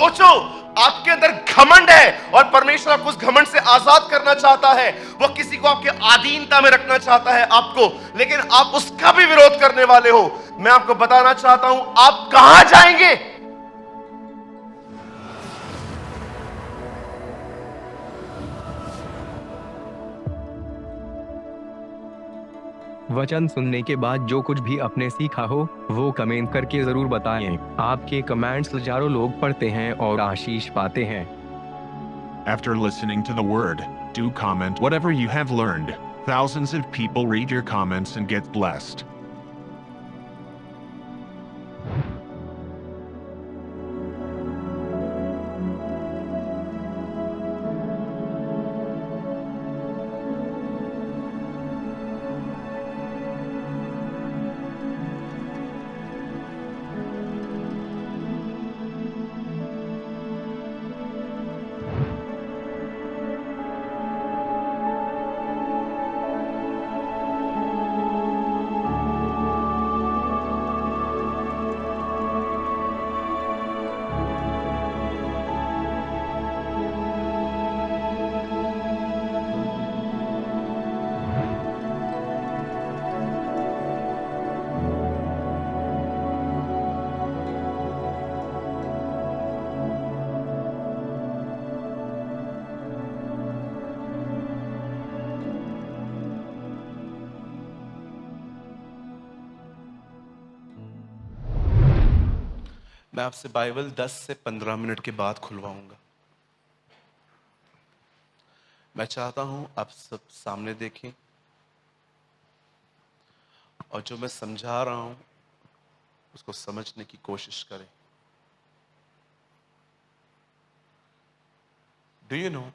सोचो, आपके अंदर घमंड है और परमेश्वर आपको उस घमंड से आजाद करना चाहता है। वो किसी को आपके अधीनता में रखना चाहता है आपको, लेकिन आप उसका भी विरोध करने वाले हो। मैं आपको बताना चाहता हूं, आप कहां जाएंगे? वचन सुनने के बाद जो कुछ भी आपने सीखा हो वो कमेंट करके जरूर बताएं। आपके कमेंट्स हजारों लोग पढ़ते हैं और आशीष पाते हैं। After listening to the word, do comment whatever you have learned. Thousands of people read your comments and get blessed. मैं आपसे बाइबल 10 से 15 मिनट के बाद खुलवाऊंगा। मैं चाहता हूं आप सब सामने देखें और जो मैं समझा रहा हूं उसको समझने की कोशिश करें। डू यू नो,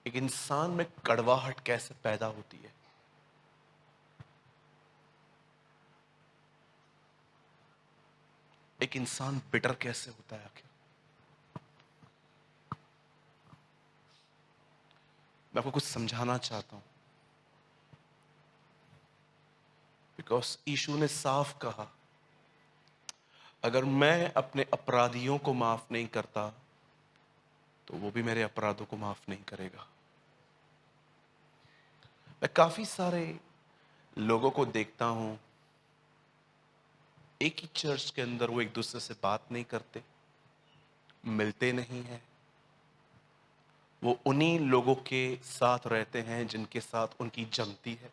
एक इंसान में कड़वाहट कैसे पैदा होती है? एक इंसान बिटर कैसे होता है आखिर? मैं आपको कुछ समझाना चाहता हूं, बिकॉज यीशु ने साफ कहा, अगर मैं अपने अपराधियों को माफ नहीं करता तो वो भी मेरे अपराधों को माफ नहीं करेगा। मैं काफी सारे लोगों को देखता हूं, एक ही चर्च के अंदर वो एक दूसरे से बात नहीं करते, मिलते नहीं हैं। वो उन्हीं लोगों के साथ रहते हैं जिनके साथ उनकी जमती है,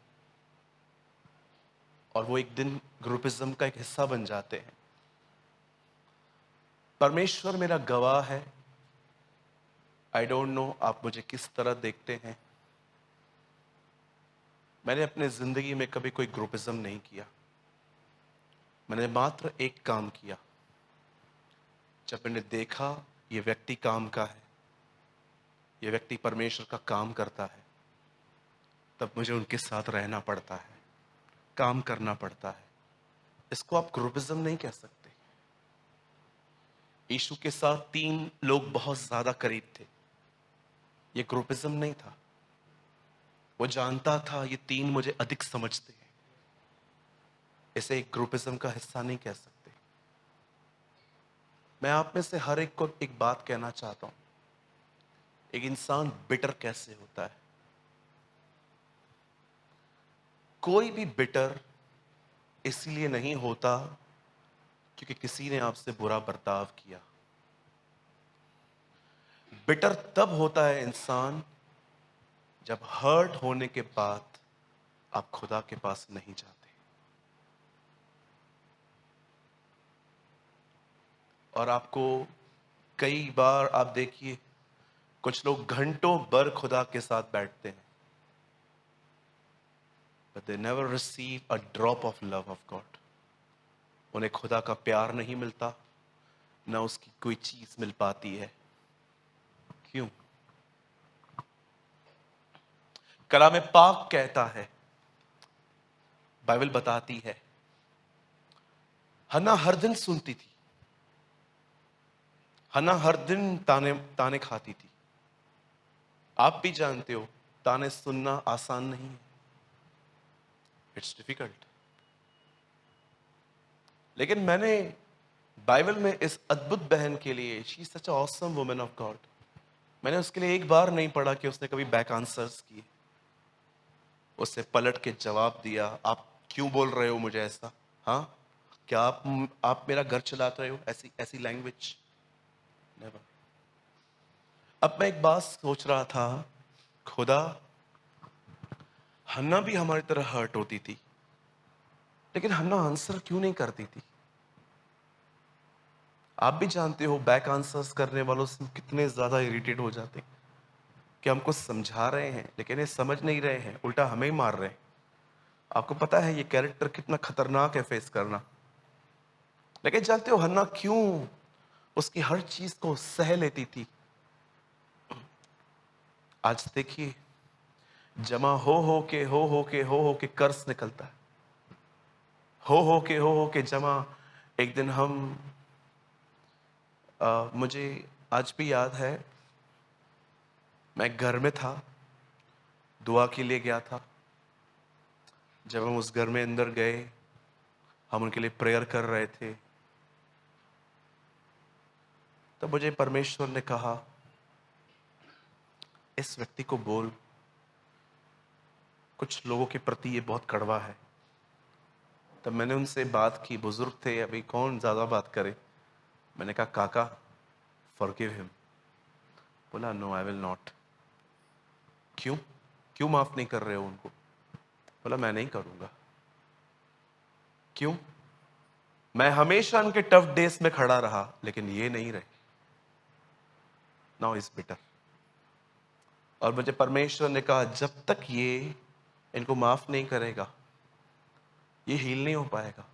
और वो एक दिन ग्रुपिज्म का एक हिस्सा बन जाते हैं। परमेश्वर मेरा गवाह है, आई डोंट नो आप मुझे किस तरह देखते हैं, मैंने अपने जिंदगी में कभी कोई ग्रुपिज्म नहीं किया। मैंने मात्र एक काम किया, जब मैंने देखा ये व्यक्ति काम का है, ये व्यक्ति परमेश्वर का काम करता है, तब मुझे उनके साथ रहना पड़ता है, काम करना पड़ता है। इसको आप ग्रुपिज्म नहीं कह सकते। यीशु के साथ 3 लोग बहुत ज्यादा करीब थे, ये ग्रुपिज्म नहीं था। वो जानता था ये 3 मुझे अधिक समझते हैं, इसे एक ग्रुपिज्म का हिस्सा नहीं कह सकते। मैं आप में से हर एक को एक बात कहना चाहता हूं, एक इंसान बिटर कैसे होता है? कोई भी बिटर इसलिए नहीं होता क्योंकि किसी ने आपसे बुरा बर्ताव किया। बिटर तब होता है इंसान जब हर्ट होने के बाद आप खुदा के पास नहीं जाते। और आपको कई बार आप देखिए, कुछ लोग घंटों भर खुदा के साथ बैठते हैं, but they never receive a drop of love of God. उन्हें खुदा का प्यार नहीं मिलता, ना उसकी कोई चीज मिल पाती है। क्यों? कलाम पाक कहता है, बाइबल बताती है, हन्ना हर दिन सुनती थी, हन्ना हर दिन ताने ताने खाती थी। आप भी जानते हो ताने सुनना आसान नहीं है, इट्स डिफिकल्ट। लेकिन मैंने बाइबल में इस अद्भुत बहन के लिए, she is such awesome woman of God, मैंने उसके लिए एक बार नहीं पढ़ा कि उसने कभी बैक आंसर्स किए। उससे पलट के जवाब दिया, आप क्यों बोल रहे हो मुझे ऐसा? हाँ, क्या आप मेरा घर चला रहे हो? ऐसी ऐसी लैंग्वेज नेवर। अब मैं एक बात सोच रहा था, खुदा, हन्ना भी हमारी तरह हर्ट होती थी, लेकिन हन्ना आंसर क्यों नहीं करती थी? आप भी जानते हो बैक आंसर्स करने वालों से हम कितने ज्यादा इरिटेट हो जाते हैं कि हम कुछ समझा रहे हैं लेकिन ये समझ नहीं रहे हैं, उल्टा हमें ही मार रहे हैं। आपको पता है ये कैरेक्टर कितना खतरनाक है फेस करना। लेकिन जानते हो हन्ना क्यों उसकी हर चीज को सह लेती थी? आज देखिए, जमा हो के कर्ज निकलता है, हो के जमा। एक दिन हम मुझे आज भी याद है, मैं घर में था, दुआ के लिए गया था। जब हम उस घर में अंदर गए, हम उनके लिए प्रेयर कर रहे थे, तब मुझे परमेश्वर ने कहा, इस व्यक्ति को बोल, कुछ लोगों के प्रति ये बहुत कड़वा है। तब मैंने उनसे बात की, बुजुर्ग थे, अभी कौन ज्यादा बात करे। मैंने कहा, काका फॉरगिव हिम। बोला, नो आई विल नॉट। क्यों क्यों माफ नहीं कर रहे हो उनको? बोला, मैं नहीं करूंगा। क्यों? मैं हमेशा उनके टफ डेज में खड़ा रहा, लेकिन ये नहीं रहे। Now is bitter. और मुझे परमेश्वर ने कहा, जब तक ये इनको माफ नहीं करेगा, ये हील नहीं हो पाएगा।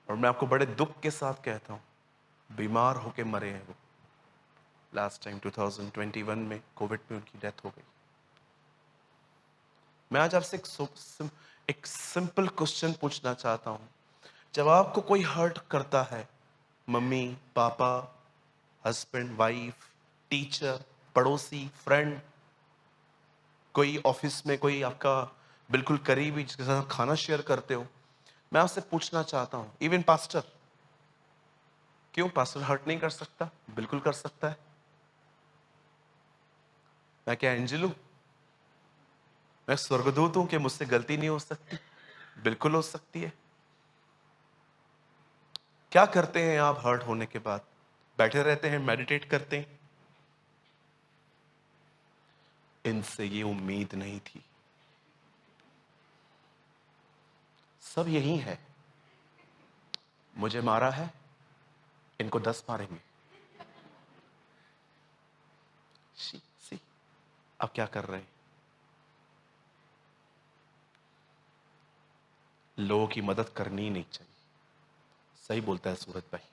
और मैं आपको बड़े दुख के साथ कहता हूं, बीमार होके मरे हैं वो। लास्ट टाइम 2021 में कोविड में उनकी डेथ हो गई। मैं आज आपसे एक सिंपल क्वेश्चन पूछना चाहता हूं। जब आपको कोई हर्ट करता है, mummy papa, husband wife, teacher, पड़ोसी, फ्रेंड, कोई ऑफिस में कोई आपका बिल्कुल करीबी जिसके साथ खाना शेयर करते हो, मैं आपसे पूछना चाहता हूं, इवन पास्टर, क्यों पास्टर हर्ट नहीं कर सकता? बिल्कुल कर सकता है। मैं क्या एंजल हूं? मैं स्वर्गदूत हूं कि मुझसे गलती नहीं हो सकती? बिल्कुल हो सकती है। क्या करते हैं आप हर्ट होने के बाद? बैठे रहते हैं, मेडिटेट करते हैं? इनसे ये उम्मीद नहीं थी। सब यही है, मुझे मारा है, इनको 10 मारेंगे। सी अब क्या कर रहे हैं? लोगों की मदद करनी ही नहीं चाहिए। सही बोलता है सूरज भाई।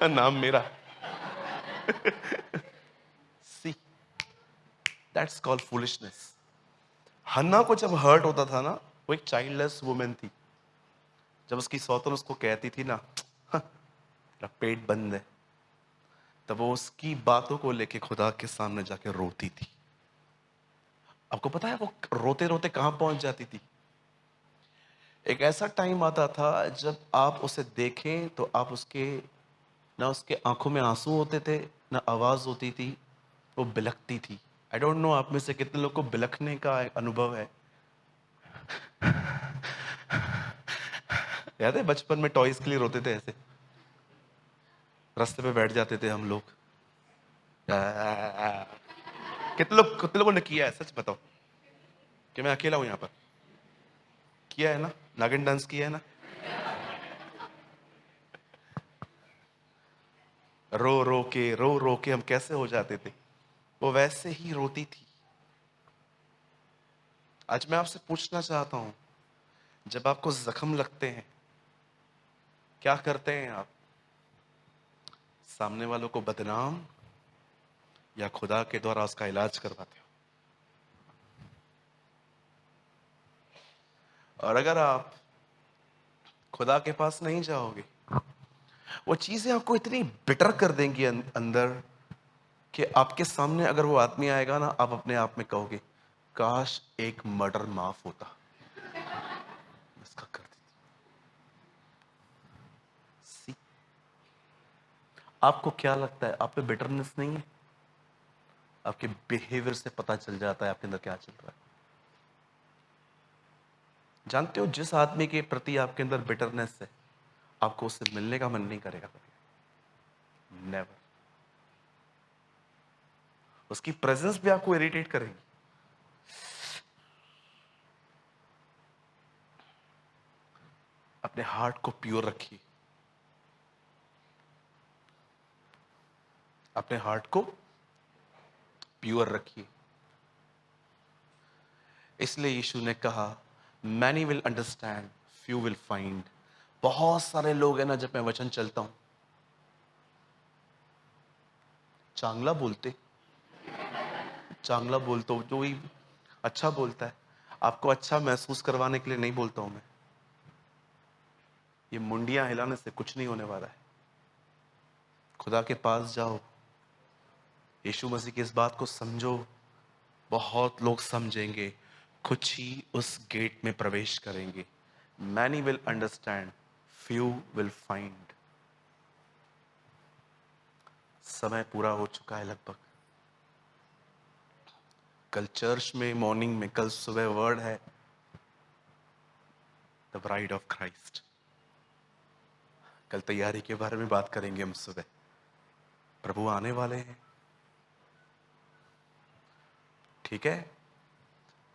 नाम मेरा। See that's called foolishness. Hannah को जब हर्ट होता था ना, वो एक चाइल्डलेस वुमेन थी। जब उसकी सौतन उसको कहती थी ना, तेरा पेट बंद है, तब वो उसकी बातों को लेके खुदा के सामने जाके रोती थी। आपको पता है वो रोते रोते कहां पहुंच जाती थी? एक ऐसा टाइम आता था जब आप उसे देखें तो आप उसके, ना उसके आंखों में आंसू होते थे, ना आवाज होती थी, वो बिलखती थी। आई डोंट नो आप में से कितने लोग को बिलखने का अनुभव है। याद है बचपन में टॉयज के लिए रोते थे ऐसे, रास्ते पे बैठ जाते थे हम लोग। कितने लोगों ने किया है? सच बताओ कि मैं अकेला हूं यहां पर? किया है ना? नागिन डांस किया है ना? रो रो के हम कैसे हो जाते थे, वो वैसे ही रोती थी। आज मैं आपसे पूछना चाहता हूं, जब आपको जख्म लगते हैं, क्या करते हैं आप? सामने वालों को बदनाम या खुदा के द्वारा उसका इलाज करवाते हो? और अगर आप खुदा के पास नहीं जाओगे, वो चीजें आपको इतनी बिटर कर देंगी अंदर कि आपके सामने अगर वो आदमी आएगा ना, आप अपने आप में कहोगे, काश एक मर्डर माफ होता, इसका कर देता। आपको क्या लगता है आप में बिटरनेस नहीं है? आपके बिहेवियर से पता चल जाता है आपके अंदर क्या चल रहा है। जानते हो, जिस आदमी के प्रति आपके अंदर बिटरनेस है, आपको उससे मिलने का मन नहीं करेगा कभी, नेवर। उसकी प्रेजेंस भी आपको इरिटेट करेगी। अपने हार्ट को प्योर रखिए, अपने हार्ट को प्योर रखिए। इसलिए यीशु ने कहा, many will understand, few will find. बहुत सारे लोग हैं ना, जब मैं वचन चलता हूं, चांगला बोलते हो, जो ही अच्छा बोलता है, आपको अच्छा महसूस करवाने के लिए नहीं बोलता हूं मैं। ये मुंडियां हिलाने से कुछ नहीं होने वाला है। खुदा के पास जाओ, यीशु मसीह की इस बात को समझो। बहुत लोग समझेंगे, कुछ ही उस गेट में प्रवेश करेंगे। Many will understand, few will find. समय पूरा हो चुका है लगभग। कल चर्च में मॉर्निंग में, कल सुबह वर्ड है द ब्राइड ऑफ क्राइस्ट। कल तैयारी के बारे में बात करेंगे हम सुबह। प्रभु आने वाले हैं, ठीक है।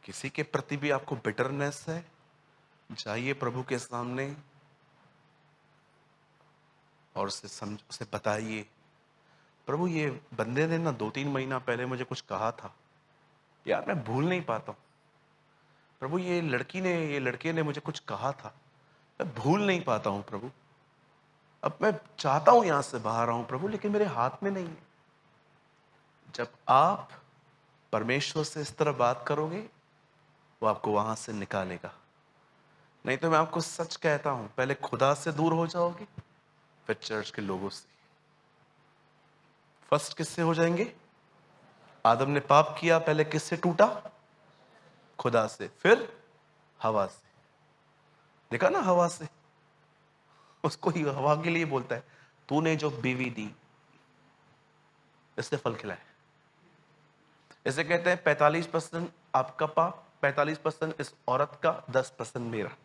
किसी के प्रति भी आपको बिटरनेस है, जाइए प्रभु के सामने और उसे बताइए, प्रभु ये बंदे ने ना 2-3 महीना पहले मुझे कुछ कहा था यार, मैं भूल नहीं पाता हूं। प्रभु ये लड़के ने मुझे कुछ कहा था, मैं भूल नहीं पाता हूं प्रभु। अब मैं चाहता हूं यहां से बाहर आऊं प्रभु, लेकिन मेरे हाथ में नहीं है। जब आप परमेश्वर से इस तरह बात करोगे, वो आपको वहां से निकालेगा। नहीं तो मैं आपको सच कहता हूं, पहले खुदा से दूर हो जाओगे, फिर चर्च के लोगों से। फर्स्ट किससे हो जाएंगे? आदम ने पाप किया, पहले किससे टूटा? खुदा से, फिर हवा से। देखा ना, हवा से। उसको ही हवा के लिए बोलता है, तूने जो बीवी दी इससे फल खिलाए। इसे कहते हैं 45% आपका पाप, 45% इस औरत का, 10% मेरा।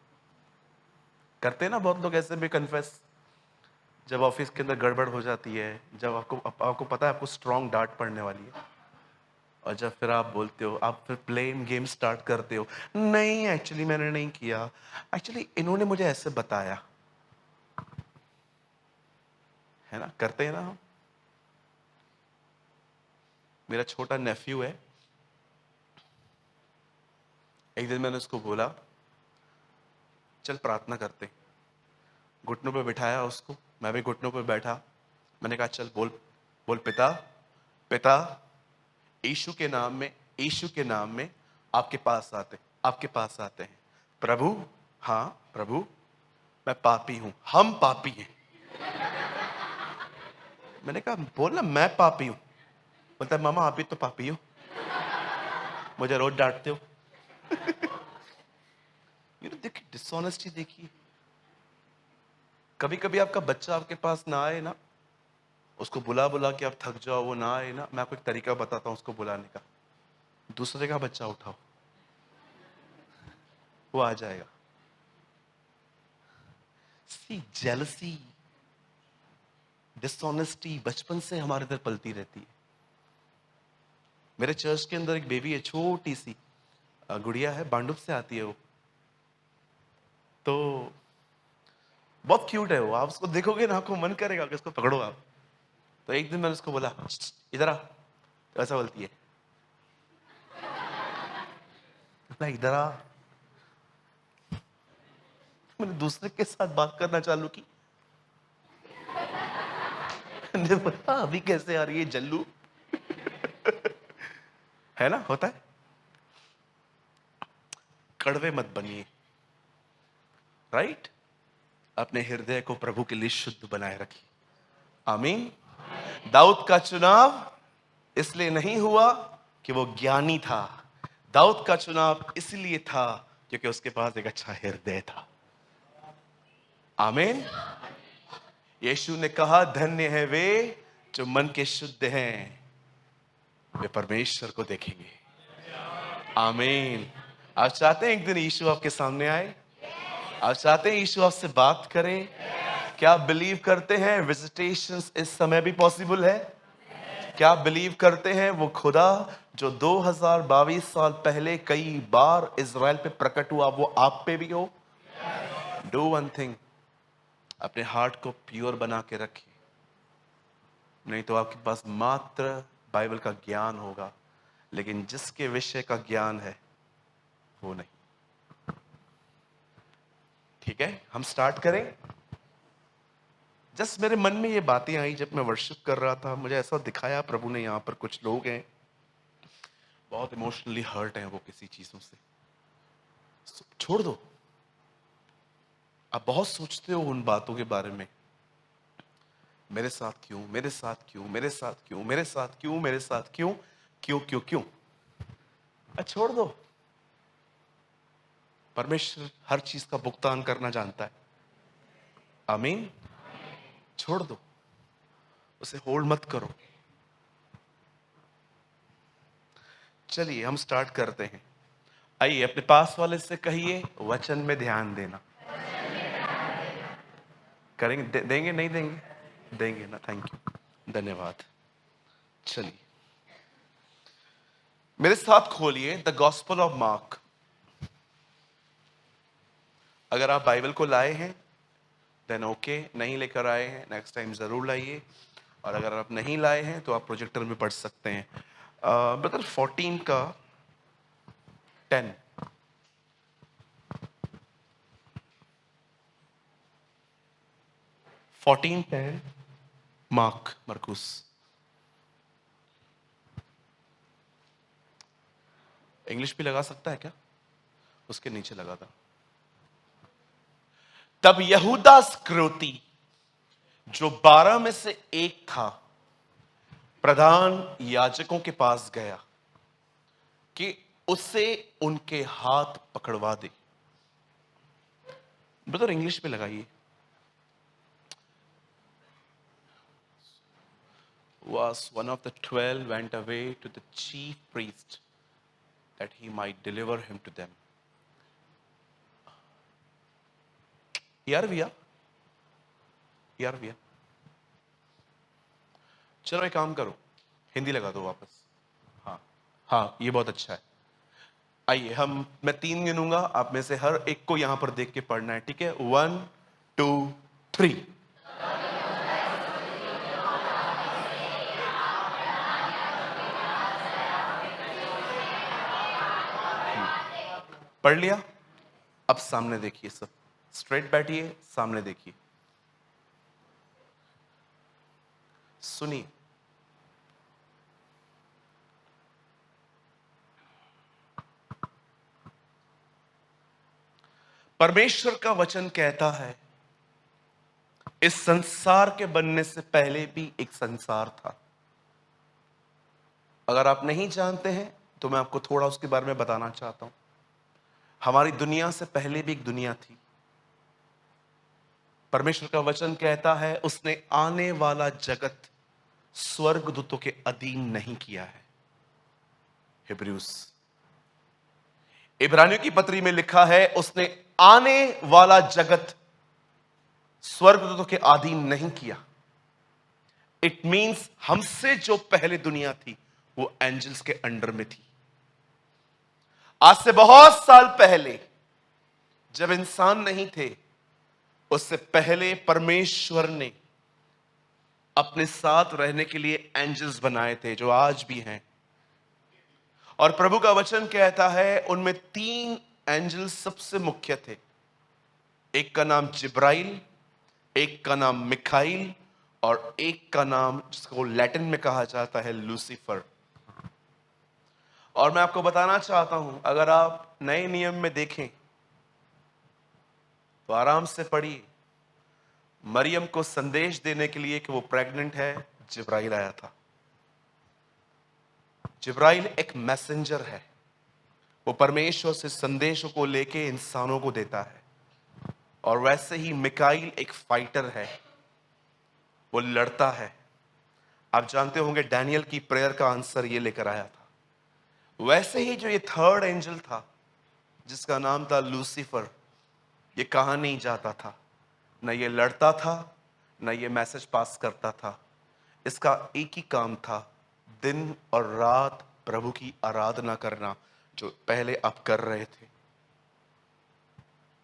करते हैं ना बहुत लोग ऐसे भी कन्फेस। जब ऑफिस के अंदर गड़बड़ हो जाती है, जब आपको पता है आपको स्ट्रॉन्ग डांट पड़ने वाली है, और जब फिर आप बोलते हो, आप फिर प्लेन गेम स्टार्ट करते हो, नहीं एक्चुअली मैंने नहीं किया, एक्चुअली इन्होंने मुझे ऐसे बताया, है ना, करते हैं ना हम। मेरा छोटा नेफ्यू है, एक दिन मैंने उसको बोला चल प्रार्थना करते। घुटनों पे बिठाया उसको, मैं भी घुटनों पे बैठा। मैंने कहा चल बोल, बोल पिता, पिता यीशु के नाम में आपके पास आते हैं। प्रभु, हाँ प्रभु, मैं पापी हूं, हम पापी हैं। मैंने कहा बोल ना, मैं पापी हूं। बोलता है मामा आप भी तो पापी हो, मुझे रोज डांटते हो। देखिए डिसऑनेस्टी, देखिए। कभी कभी आपका बच्चा आपके पास ना आए ना, उसको बुला बुला के आप थक जाओ, वो ना आए ना, मैं आपको एक तरीका बताता हूं उसको बुलाने का। दूसरे का बच्चा उठाओ, वो आ जाएगा। सी जेलसी, डिसऑनेस्टी बचपन से हमारे अंदर पलती रहती है। मेरे चर्च के अंदर एक बेबी है, छोटी सी गुड़िया है, बांडुप से आती है वो, तो बहुत क्यूट है वो। आप उसको देखोगे ना, आपको मन करेगा कि उसको पकड़ो आप। तो एक दिन मैंने उसको बोला इधर आ, तो ऐसा बोलती है, इधर आ। मैंने दूसरे के साथ बात करना चालू की, मैंने बोला अभी कैसे आ रही है जल्लू। है ना, होता है। कड़वे मत बनिए, राइट। अपने हृदय को प्रभु के लिए शुद्ध बनाए रखिए। आमीन। दाऊद का चुनाव इसलिए नहीं हुआ कि वो ज्ञानी था, दाऊद का चुनाव इसलिए था क्योंकि उसके पास एक अच्छा हृदय था। आमीन। यीशु ने कहा धन्य है वे जो मन के शुद्ध हैं, वे परमेश्वर को देखेंगे। आमीन। आप चाहते हैं एक दिन यीशु आपके सामने आए? आप चाहते हैं यीशु आपसे बात करें? क्या आप बिलीव करते हैं विजिटेशंस इस समय भी पॉसिबल है? क्या आप बिलीव करते हैं वो खुदा जो 2022 साल पहले कई बार इज़राइल पे प्रकट हुआ वो आप पे भी हो? डू वन थिंग, अपने हार्ट को प्योर बना के रखिए, नहीं तो आपके पास मात्र बाइबल का ज्ञान होगा, लेकिन जिसके विषय का ज्ञान है वो नहीं। ठीक है, हम स्टार्ट करें। जस्ट मेरे मन में ये बातें आई जब मैं वर्शिप कर रहा था, मुझे ऐसा दिखाया प्रभु ने, यहाँ पर कुछ लोग हैं बहुत इमोशनली हर्ट हैं वो किसी चीजों से। छोड़ दो, आप बहुत सोचते हो उन बातों के बारे में, मेरे साथ क्यों, मेरे साथ क्यों, मेरे साथ क्यों, मेरे साथ क्यों, मेरे साथ क्यों, क्यों क्यों क्यों। छोड़ दो, परमेश्वर हर चीज का भुगतान करना जानता है। आमीन। छोड़ दो, उसे होल्ड मत करो। चलिए हम स्टार्ट करते हैं। आइए अपने पास वाले से कहिए वचन में ध्यान देना। करेंगे? देंगे? नहीं देंगे? देंगे ना। थैंक यू, धन्यवाद। चलिए मेरे साथ खोलिए द गॉस्पेल ऑफ मार्क। अगर आप बाइबल को लाए हैं देन ओके, नहीं लेकर आए हैं नेक्स्ट टाइम जरूर लाइए, और अगर आप नहीं लाए हैं तो आप प्रोजेक्टर में पढ़ सकते हैं। ब्रदर 14 का 10। 14:10 मार्क, मरकुस। इंग्लिश भी लगा सकता है क्या? उसके नीचे लगा था। तब यहूदा इस्करियोती जो 12 में से एक था प्रधान याजकों के पास गया कि उसे उनके हाथ पकड़वा दे। ब्रदर इंग्लिश में लगाइए। Was one of the 12 went away to the chief priest that he might deliver him to them. यार भैया, यार भैया, चलो एक काम करो, हिंदी लगा दो वापस। हाँ हाँ, ये बहुत अच्छा है। आइए मैं 3 गिनूंगा, आप में से हर एक को यहां पर देख के पढ़ना है, ठीक है? 1 2 3। पढ़ लिया? अब सामने देखिए, सब स्ट्रेट बैठिए, सामने देखिए, सुनिए। परमेश्वर का वचन कहता है इस संसार के बनने से पहले भी एक संसार था। अगर आप नहीं जानते हैं तो मैं आपको थोड़ा उसके बारे में बताना चाहता हूं। हमारी दुनिया से पहले भी एक दुनिया थी। परमेश्वर का वचन कहता है उसने आने वाला जगत स्वर्गदूतों के अधीन नहीं किया है। हिब्रूस, इब्रानियों की पत्री में लिखा है उसने आने वाला जगत स्वर्गदूतों के अधीन नहीं किया। इट मींस हमसे जो पहले दुनिया थी वो एंजल्स के अंडर में थी। आज से बहुत साल पहले जब इंसान नहीं थे, उससे पहले परमेश्वर ने अपने साथ रहने के लिए एंजल्स बनाए थे जो आज भी हैं। और प्रभु का वचन कहता है उनमें 3 एंजल्स सबसे मुख्य थे। एक का नाम जिब्राइल, एक का नाम मिखाइल, और एक का नाम जिसको लैटिन में कहा जाता है लूसीफर। और मैं आपको बताना चाहता हूं, अगर आप नए नियम में देखें तो आराम से पढ़िए। मरियम को संदेश देने के लिए कि वो प्रेग्नेंट है, जिब्राइल आया था। जिब्राइल एक मैसेंजर है, वो परमेश्वर से संदेशों को लेके इंसानों को देता है। और वैसे ही मिकाइल एक फाइटर है, वो लड़ता है। आप जानते होंगे डैनियल की प्रेयर का आंसर ये लेकर आया था। वैसे ही जो ये थर्ड एंजल था जिसका नाम था लूसीफर, ये कहां नहीं जाता था, न ये लड़ता था, न ये मैसेज पास करता था। इसका एक ही काम था, दिन और रात प्रभु की आराधना करना, जो पहले आप कर रहे थे।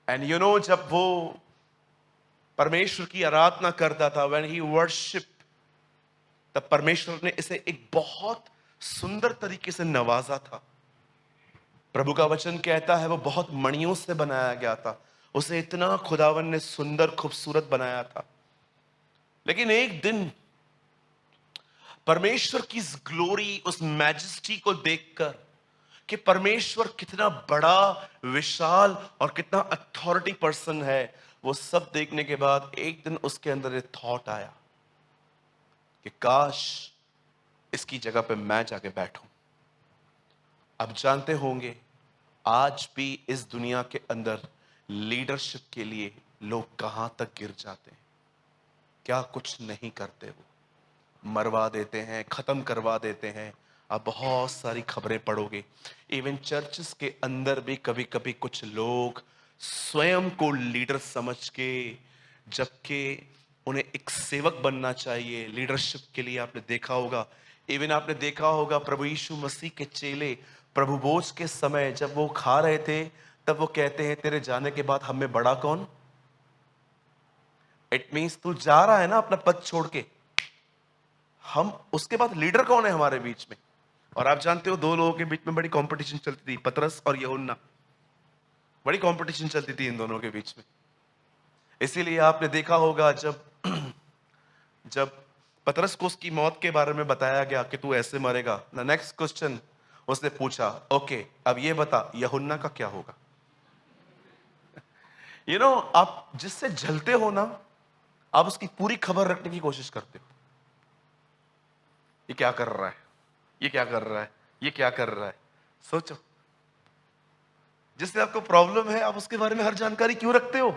एंड यू नो, जब वो परमेश्वर की आराधना करता था, व्हेन ही वर्शिप, तब परमेश्वर ने इसे एक बहुत सुंदर तरीके से नवाजा था। प्रभु का वचन कहता है वो बहुत मणियों से बनाया गया था, उसे इतना खुदावन ने सुंदर खूबसूरत बनाया था। लेकिन एक दिन परमेश्वर की इस ग्लोरी, उस मैजेस्टी को देखकर कि परमेश्वर कितना बड़ा, विशाल और कितना अथॉरिटी पर्सन है, वो सब देखने के बाद एक दिन उसके अंदर एक थॉट आया कि काश इसकी जगह पे मैं जाके बैठूं। आप जानते होंगे आज भी इस दुनिया के अंदर लीडरशिप के लिए लोग कहां तक गिर जाते हैं, क्या कुछ नहीं करते, वो मरवा देते हैं, खत्म करवा देते हैं। आप बहुत सारी खबरें पढ़ोगे, इवन चर्चेस के अंदर भी कभी कभी कुछ लोग स्वयं को लीडर समझ के, जबकि उन्हें एक सेवक बनना चाहिए लीडरशिप के लिए। आपने देखा होगा, इवन आपने देखा होगा प्रभु यीशु मसीह के चेले प्रभु भोज के समय जब वो खा रहे थे, तब वो कहते हैं तेरे जाने के बाद हम में बड़ा कौन। इट मीन्स तू जा रहा है ना अपना पद छोड़ के, हम उसके बाद लीडर कौन है हमारे बीच में। और आप जानते हो दो लोगों के बीच में बड़ी कंपटीशन चलती थी, पतरस और यूहन्ना, बड़ी कंपटीशन चलती थी इन दोनों के बीच में। इसीलिए आपने देखा होगा जब जब पतरस को उसकी मौत के बारे में बताया गया कि तू ऐसे मरेगा, ना नेक्स्ट क्वेश्चन उसने पूछा, ओके अब ये बता यूहन्ना का क्या होगा। यू नो, आप जिससे जलते हो ना, आप उसकी पूरी खबर रखने की कोशिश करते हो। ये क्या कर रहा है, ये क्या कर रहा है, ये क्या कर रहा है। सोचो, जिससे आपको प्रॉब्लम है आप उसके बारे में हर जानकारी क्यों रखते हो।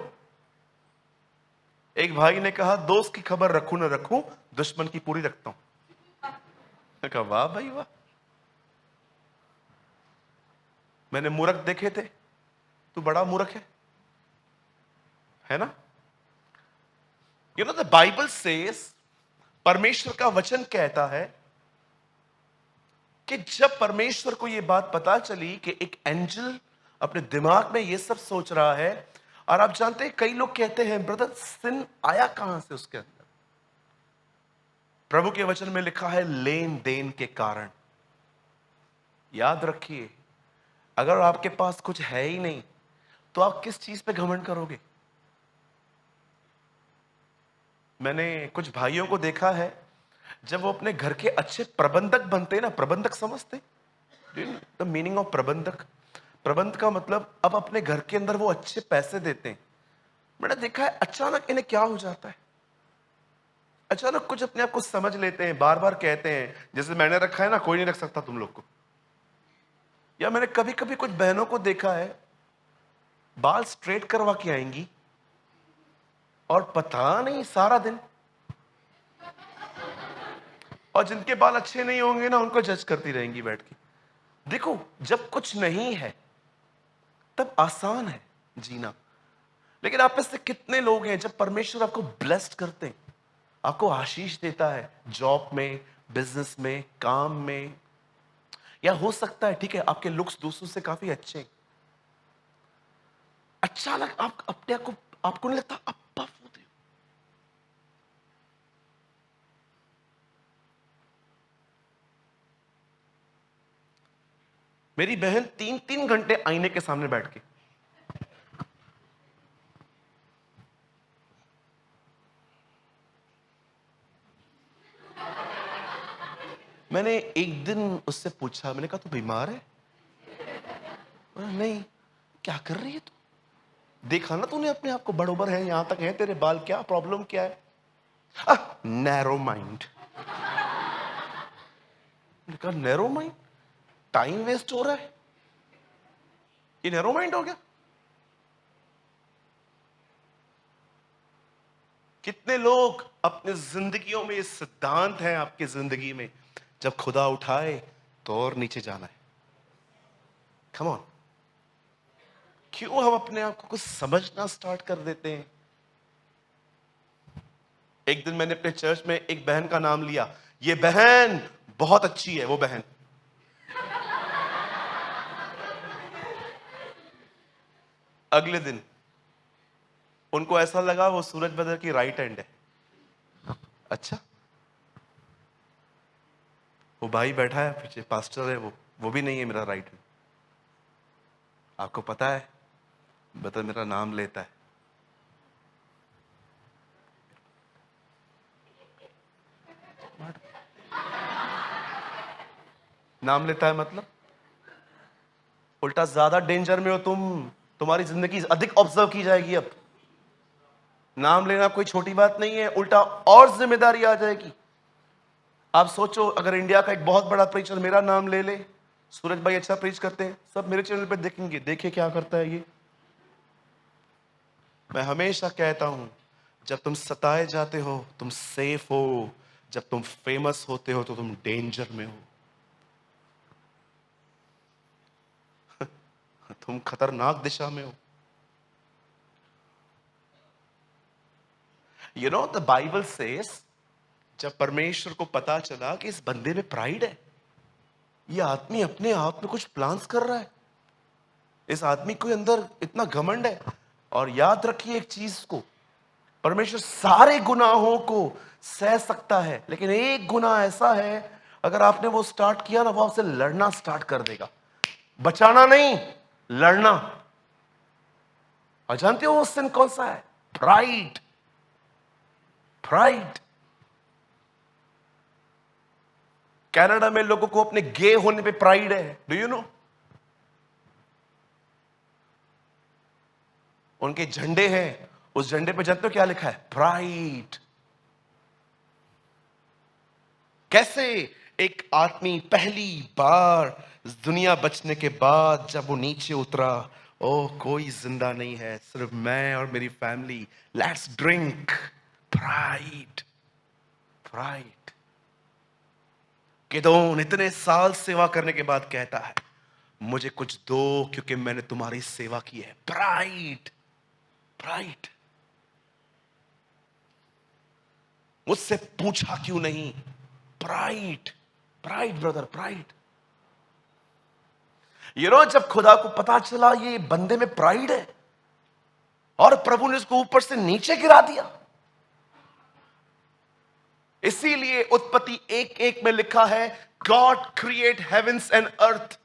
एक भाई ने कहा दोस्त की खबर रखूं ना रखूं, दुश्मन की पूरी रखता हूं। मैं कहा वाह भाई वाह, मैंने मूर्ख देखे थे, तू बड़ा मूर्ख है ना। You know the Bible says, परमेश्वर का वचन कहता है कि जब परमेश्वर को यह बात पता चली कि एक एंजल अपने दिमाग में यह सब सोच रहा है, और आप जानते हैं कई लोग कहते हैं ब्रदर सिन आया कहां से उसके अंदर। प्रभु के वचन में लिखा है लेन देन के कारण। याद रखिए, अगर आपके पास कुछ है ही नहीं तो आप किस चीज पे घमंड करोगे। मैंने कुछ भाइयों को देखा है, जब वो अपने घर के अच्छे प्रबंधक बनते ना, प्रबंधक समझते द मीनिंग ऑफ प्रबंधक। प्रबंध का मतलब अब अपने घर के अंदर वो अच्छे पैसे देते हैं। मैंने देखा है अचानक इन्हें क्या हो जाता है, अचानक कुछ अपने आप को समझ लेते हैं, बार बार कहते हैं जैसे मैंने रखा है ना, कोई नहीं रख सकता तुम लोग को। या मैंने कभी कभी कुछ बहनों को देखा है, बाल स्ट्रेट करवा के आएंगी और पता नहीं सारा दिन, और जिनके बाल अच्छे नहीं होंगे ना उनको जज करती रहेंगी बैठ के। देखो, जब कुछ नहीं है तब आसान है जीना, लेकिन आप में से कितने लोग हैं जब परमेश्वर आपको ब्लेस्ड करते हैं, आपको आशीष देता है, जॉब में, बिजनेस में, काम में, या हो सकता है ठीक है आपके लुक्स दूसरों से काफी अच्छे हैं, अचानक आप अपने आप को, आपको नहीं लगता आप पफ होते हो। मेरी बहन 3-3 घंटे आईने के सामने बैठ के, मैंने एक दिन उससे पूछा, मैंने कहा तू बीमार है। नहीं। क्या कर रही है तू, देखा ना तूने अपने आप को, बड़ोबर है, यहां तक है तेरे बाल, क्या प्रॉब्लम क्या है। Narrow mind. कहा नैरो माइंड, टाइम वेस्ट हो रहा है, ये नैरो माइंड हो गया। कितने लोग अपने जिंदगियों में ये सिद्धांत है आपकी जिंदगी में, जब खुदा उठाए तो और नीचे जाना है। कम ऑन, क्यों हम अपने आप को कुछ समझना स्टार्ट कर देते हैं। एक दिन मैंने अपने चर्च में एक बहन का नाम लिया, ये बहन बहुत अच्छी है, वो बहन। अगले दिन उनको ऐसा लगा वो सूरज ब्रदर की राइट हैंड है। अच्छा, वो भाई बैठा है पीछे, पास्टर है, वो भी नहीं है मेरा राइट हैंड। आपको पता है, बता मेरा नाम लेता है। नाम लेता है मतलब उल्टा ज्यादा डेंजर में हो तुम, तुम्हारी जिंदगी अधिक ऑब्जर्व की जाएगी। अब नाम लेना कोई छोटी बात नहीं है, उल्टा और जिम्मेदारी आ जाएगी। आप सोचो, अगर इंडिया का एक बहुत बड़ा प्रीचर मेरा नाम ले ले, सूरज भाई अच्छा प्रीच करते हैं, सब मेरे चैनल पे देखेंगे, देखिए क्या करता है ये। मैं हमेशा कहता हूं, जब तुम सताए जाते हो तुम सेफ हो, जब तुम फेमस होते हो तो तुम डेंजर में हो। तुम खतरनाक दिशा में हो। You know the Bible says, जब परमेश्वर को पता चला कि इस बंदे में प्राइड है, ये आदमी अपने आप में कुछ प्लान्स कर रहा है, इस आदमी के अंदर इतना घमंड है। और याद रखिए एक चीज को, परमेश्वर सारे गुनाहों को सह सकता है, लेकिन एक गुनाह ऐसा है, अगर आपने वो स्टार्ट किया ना, वो आपसे लड़ना स्टार्ट कर देगा। बचाना नहीं, लड़ना। और जानते हो वो सिन कौन सा है? प्राइड। प्राइड। कनाडा में लोगों को अपने गे होने पे प्राइड है। Do you know? उनके झंडे हैं, उस झंडे पे जानते हो क्या लिखा है? प्राइड। कैसे एक आदमी पहली बार दुनिया बचने के बाद जब वो नीचे उतरा, ओ कोई जिंदा नहीं है, सिर्फ मैं और मेरी family, let's drink. Pride. Pride. Gideon इतने साल सेवा करने के बाद कहता है, मुझे कुछ दो क्योंकि मैंने तुम्हारी सेवा की है। प्राइड। प्राइड। मुझसे पूछा क्यों नहीं? प्राइड। Pride brother, pride. ये नो, जब खुदा को पता चला ये बंदे में प्राइड है, और प्रभु ने उसको ऊपर से नीचे गिरा दिया। इसीलिए उत्पत्ति 1:1 में लिखा है, God create heaven's and earth,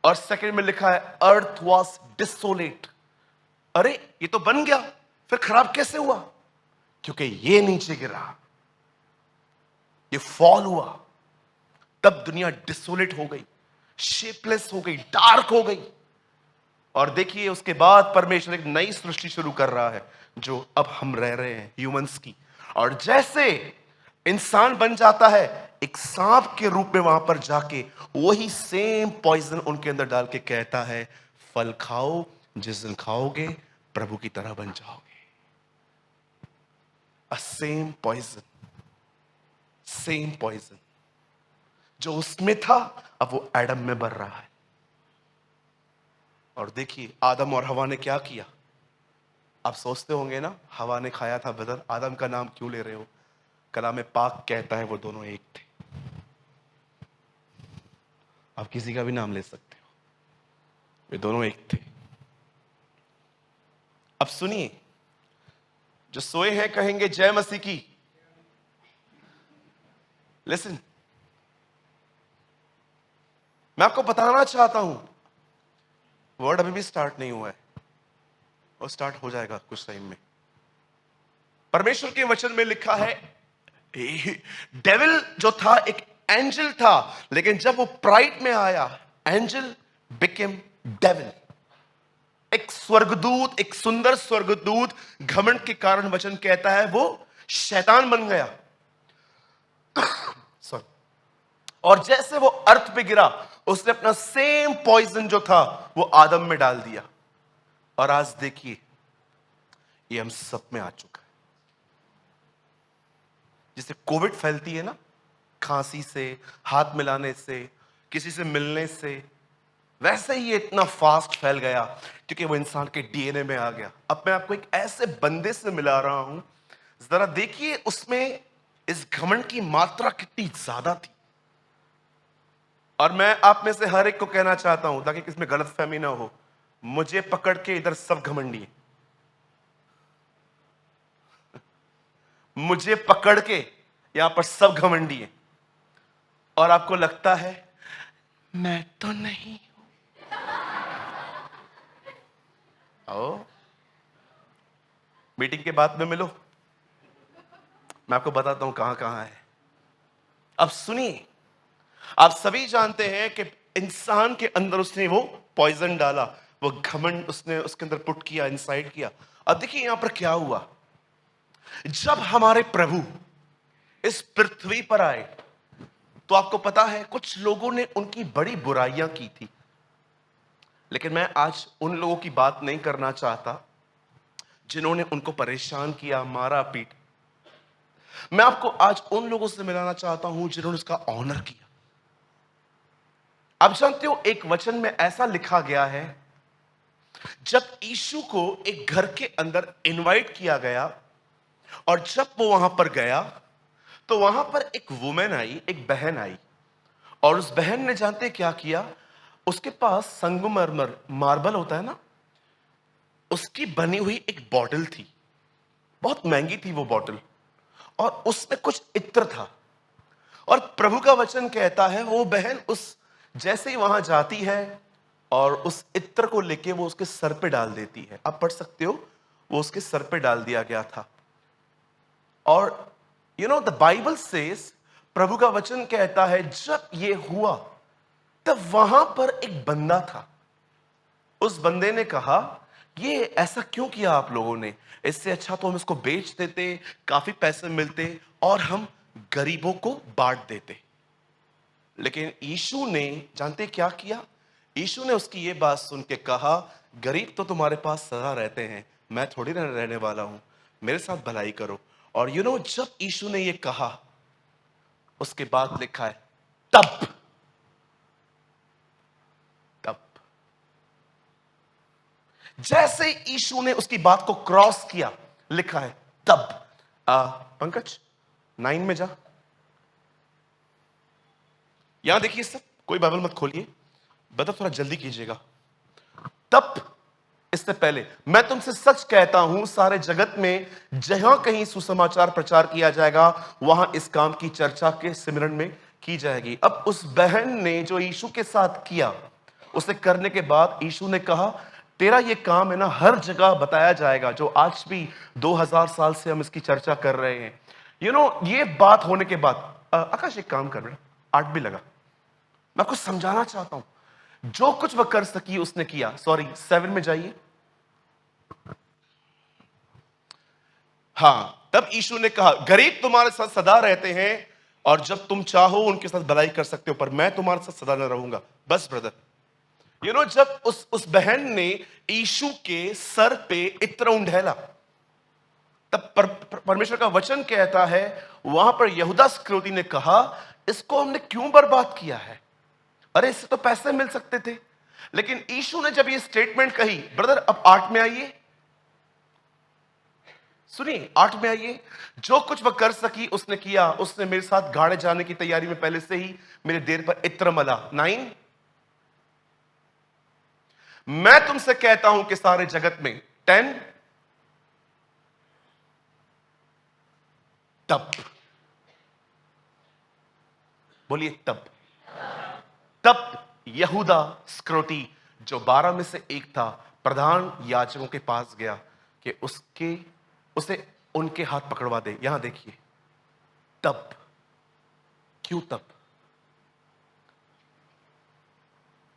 और सेकंड में लिखा है, अर्थ वॉज डिसोलेट। अरे ये तो बन गया, फिर खराब कैसे हुआ? क्योंकि ये नीचे गिरा, ये फॉल हुआ, तब दुनिया डिसोलेट हो गई, शेपलेस हो गई, डार्क हो गई। और देखिए उसके बाद परमेश्वर एक नई सृष्टि शुरू कर रहा है, जो अब हम रह रहे हैं, ह्यूमंस की। और जैसे इंसान बन जाता है, एक सांप के रूप में वहां पर जाके वही सेम पॉइजन उनके अंदर डाल के कहता है, फल खाओ, जिस दिन खाओगे प्रभु की तरह बन जाओगे। A same poison, same poison जो उसमें था, अब वो एडम में भर रहा है। और देखिए आदम और हवा ने क्या किया। आप सोचते होंगे ना, हवा ने खाया था ब्रदर, आदम का नाम क्यों ले रहे हो? कलाम पाक कहता है वो दोनों एक थे। आप किसी का भी नाम ले सकते हो, वे दोनों एक थे। अब सुनिए, जो सोए हैं कहेंगे जय मसीह की। लिसन, मैं आपको बताना चाहता हूं, वर्ड अभी भी स्टार्ट नहीं हुआ है, और स्टार्ट हो जाएगा कुछ टाइम में। परमेश्वर के वचन में लिखा है, डेविल जो था एक एंजल था, लेकिन जब वो प्राइड में आया, एंजल बिकेम डेविल। एक स्वर्गदूत, एक सुंदर स्वर्गदूत घमंड के कारण वचन कहता है वो शैतान बन गया। सॉरी। और जैसे वो अर्थ पे गिरा, उसने अपना सेम पॉइजन जो था वो आदम में डाल दिया। और आज देखिए ये हम सब में आ चुका है। जिससे कोविड फैलती है ना, खांसी से, हाथ मिलाने से, किसी से मिलने से, वैसे ही ये इतना फास्ट फैल गया क्योंकि वो इंसान के डीएनए में आ गया। अब मैं आपको एक ऐसे बंदे से मिला रहा हूं, जरा देखिए उसमें इस घमंड की मात्रा कितनी ज्यादा थी। और मैं आप में से हर एक को कहना चाहता हूं ताकि किसी में गलतफहमी ना हो, मुझे पकड़ के इधर सब घमंडी है। मुझे पकड़ के यहां पर सब घमंडी है। और आपको लगता है मैं तो नहीं हूं। ओ, मीटिंग के बाद में मिलो, मैं आपको बताता हूं कहां कहां है। अब सुनिए, आप सभी जानते हैं कि इंसान के अंदर उसने वो पॉइजन डाला, वो घमंड उसने उसके अंदर पुट किया, इनसाइड किया। अब देखिए यहां पर क्या हुआ। जब हमारे प्रभु इस पृथ्वी पर आए तो आपको पता है कुछ लोगों ने उनकी बड़ी बुराइयां की थी, लेकिन मैं आज उन लोगों की बात नहीं करना चाहता जिन्होंने उनको परेशान किया, मारा, पीटा। मैं आपको आज उन लोगों से मिलाना चाहता हूं जिन्होंने उसका ऑनर किया। आप जानते हो एक वचन में ऐसा लिखा गया है, जब यीशु को एक घर के अंदर इनवाइट किया गया और जब वो वहां पर गया तो वहां पर एक वुमेन आई, एक बहन आई। और उस बहन ने जानते क्या किया, उसके पास संगमरमर मार्बल होता है ना, उसकी बनी हुई एक बॉटल थी, बहुत महंगी थी वो बॉटल, और उसमें कुछ इत्र था। और प्रभु का वचन कहता है वो बहन उस जैसे ही वहां जाती है और उस इत्र को लेके वो उसके सर पे डाल देती है। आप पढ़ सकते हो, वो उसके सर पे डाल दिया गया था। और द बाइबल सेज, प्रभु का वचन कहता है जब ये हुआ तब वहां पर एक बंदा था। उस बंदे ने कहा ये ऐसा क्यों किया आप लोगों ने, इससे अच्छा तो हम इसको बेच देते, काफी पैसे मिलते और हम गरीबों को बांट देते। लेकिन यीशु ने जानते क्या किया, यीशु ने उसकी ये बात सुन के कहा गरीब तो तुम्हारे पास सदा रहते हैं, मैं थोड़ी ना रहने वाला हूं, मेरे साथ भलाई करो। और जब यीशु ने ये कहा उसके बाद लिखा है तब तब जैसे यीशु ने उसकी बात को क्रॉस किया, लिखा है तब। पंकज 9 में जा, यहां देखिए सब, कोई बाइबल मत खोलिए, बता थोड़ा जल्दी कीजिएगा। तब, इससे पहले मैं तुमसे सच कहता हूं सारे जगत में जहां कहीं सुसमाचार प्रचार किया जाएगा वहां इस काम की चर्चा के सिमरन में की जाएगी। अब उस बहन ने जो यीशु के साथ किया, उसे करने के बाद यीशु ने कहा तेरा ये काम है ना हर जगह बताया जाएगा, जो आज भी 2000 साल से हम इसकी चर्चा कर रहे हैं। ये बात होने के बाद आकाश एक काम कर रहे, 8 भी लगा, मैं कुछ समझाना चाहता हूं। जो कुछ वह कर सकी उसने किया। सॉरी 7 में जाइए। हां, तब यीशु ने कहा गरीब तुम्हारे साथ सदा रहते हैं और जब तुम चाहो उनके साथ भलाई कर सकते हो, पर मैं तुम्हारे साथ सदा न रहूंगा। बस ब्रदर, जब उस बहन ने यीशु के सर पे इत्र उंडेला, तब परमेश्वर का वचन कहता है वहां पर यहूदा इस्करियोती ने कहा इसको हमने क्यों बर्बाद किया है, अरे इससे तो पैसे मिल सकते थे। लेकिन यीशु ने जब ये स्टेटमेंट कही, ब्रदर अब 8 में आइए, सुनिए 8 में आइए। जो कुछ वह कर सकी उसने किया, उसने मेरे साथ गाड़े जाने की तैयारी में पहले से ही मेरे देर पर इत्र मला। 9, मैं तुमसे कहता हूं कि सारे जगत में 10, तब, बोलिए तब यहूदा इस्करियोती जो 12 में से एक था, प्रधान याजकों के पास गया कि उसे उनके हाथ पकड़वा दे। यहां देखिए तब, क्यों तब?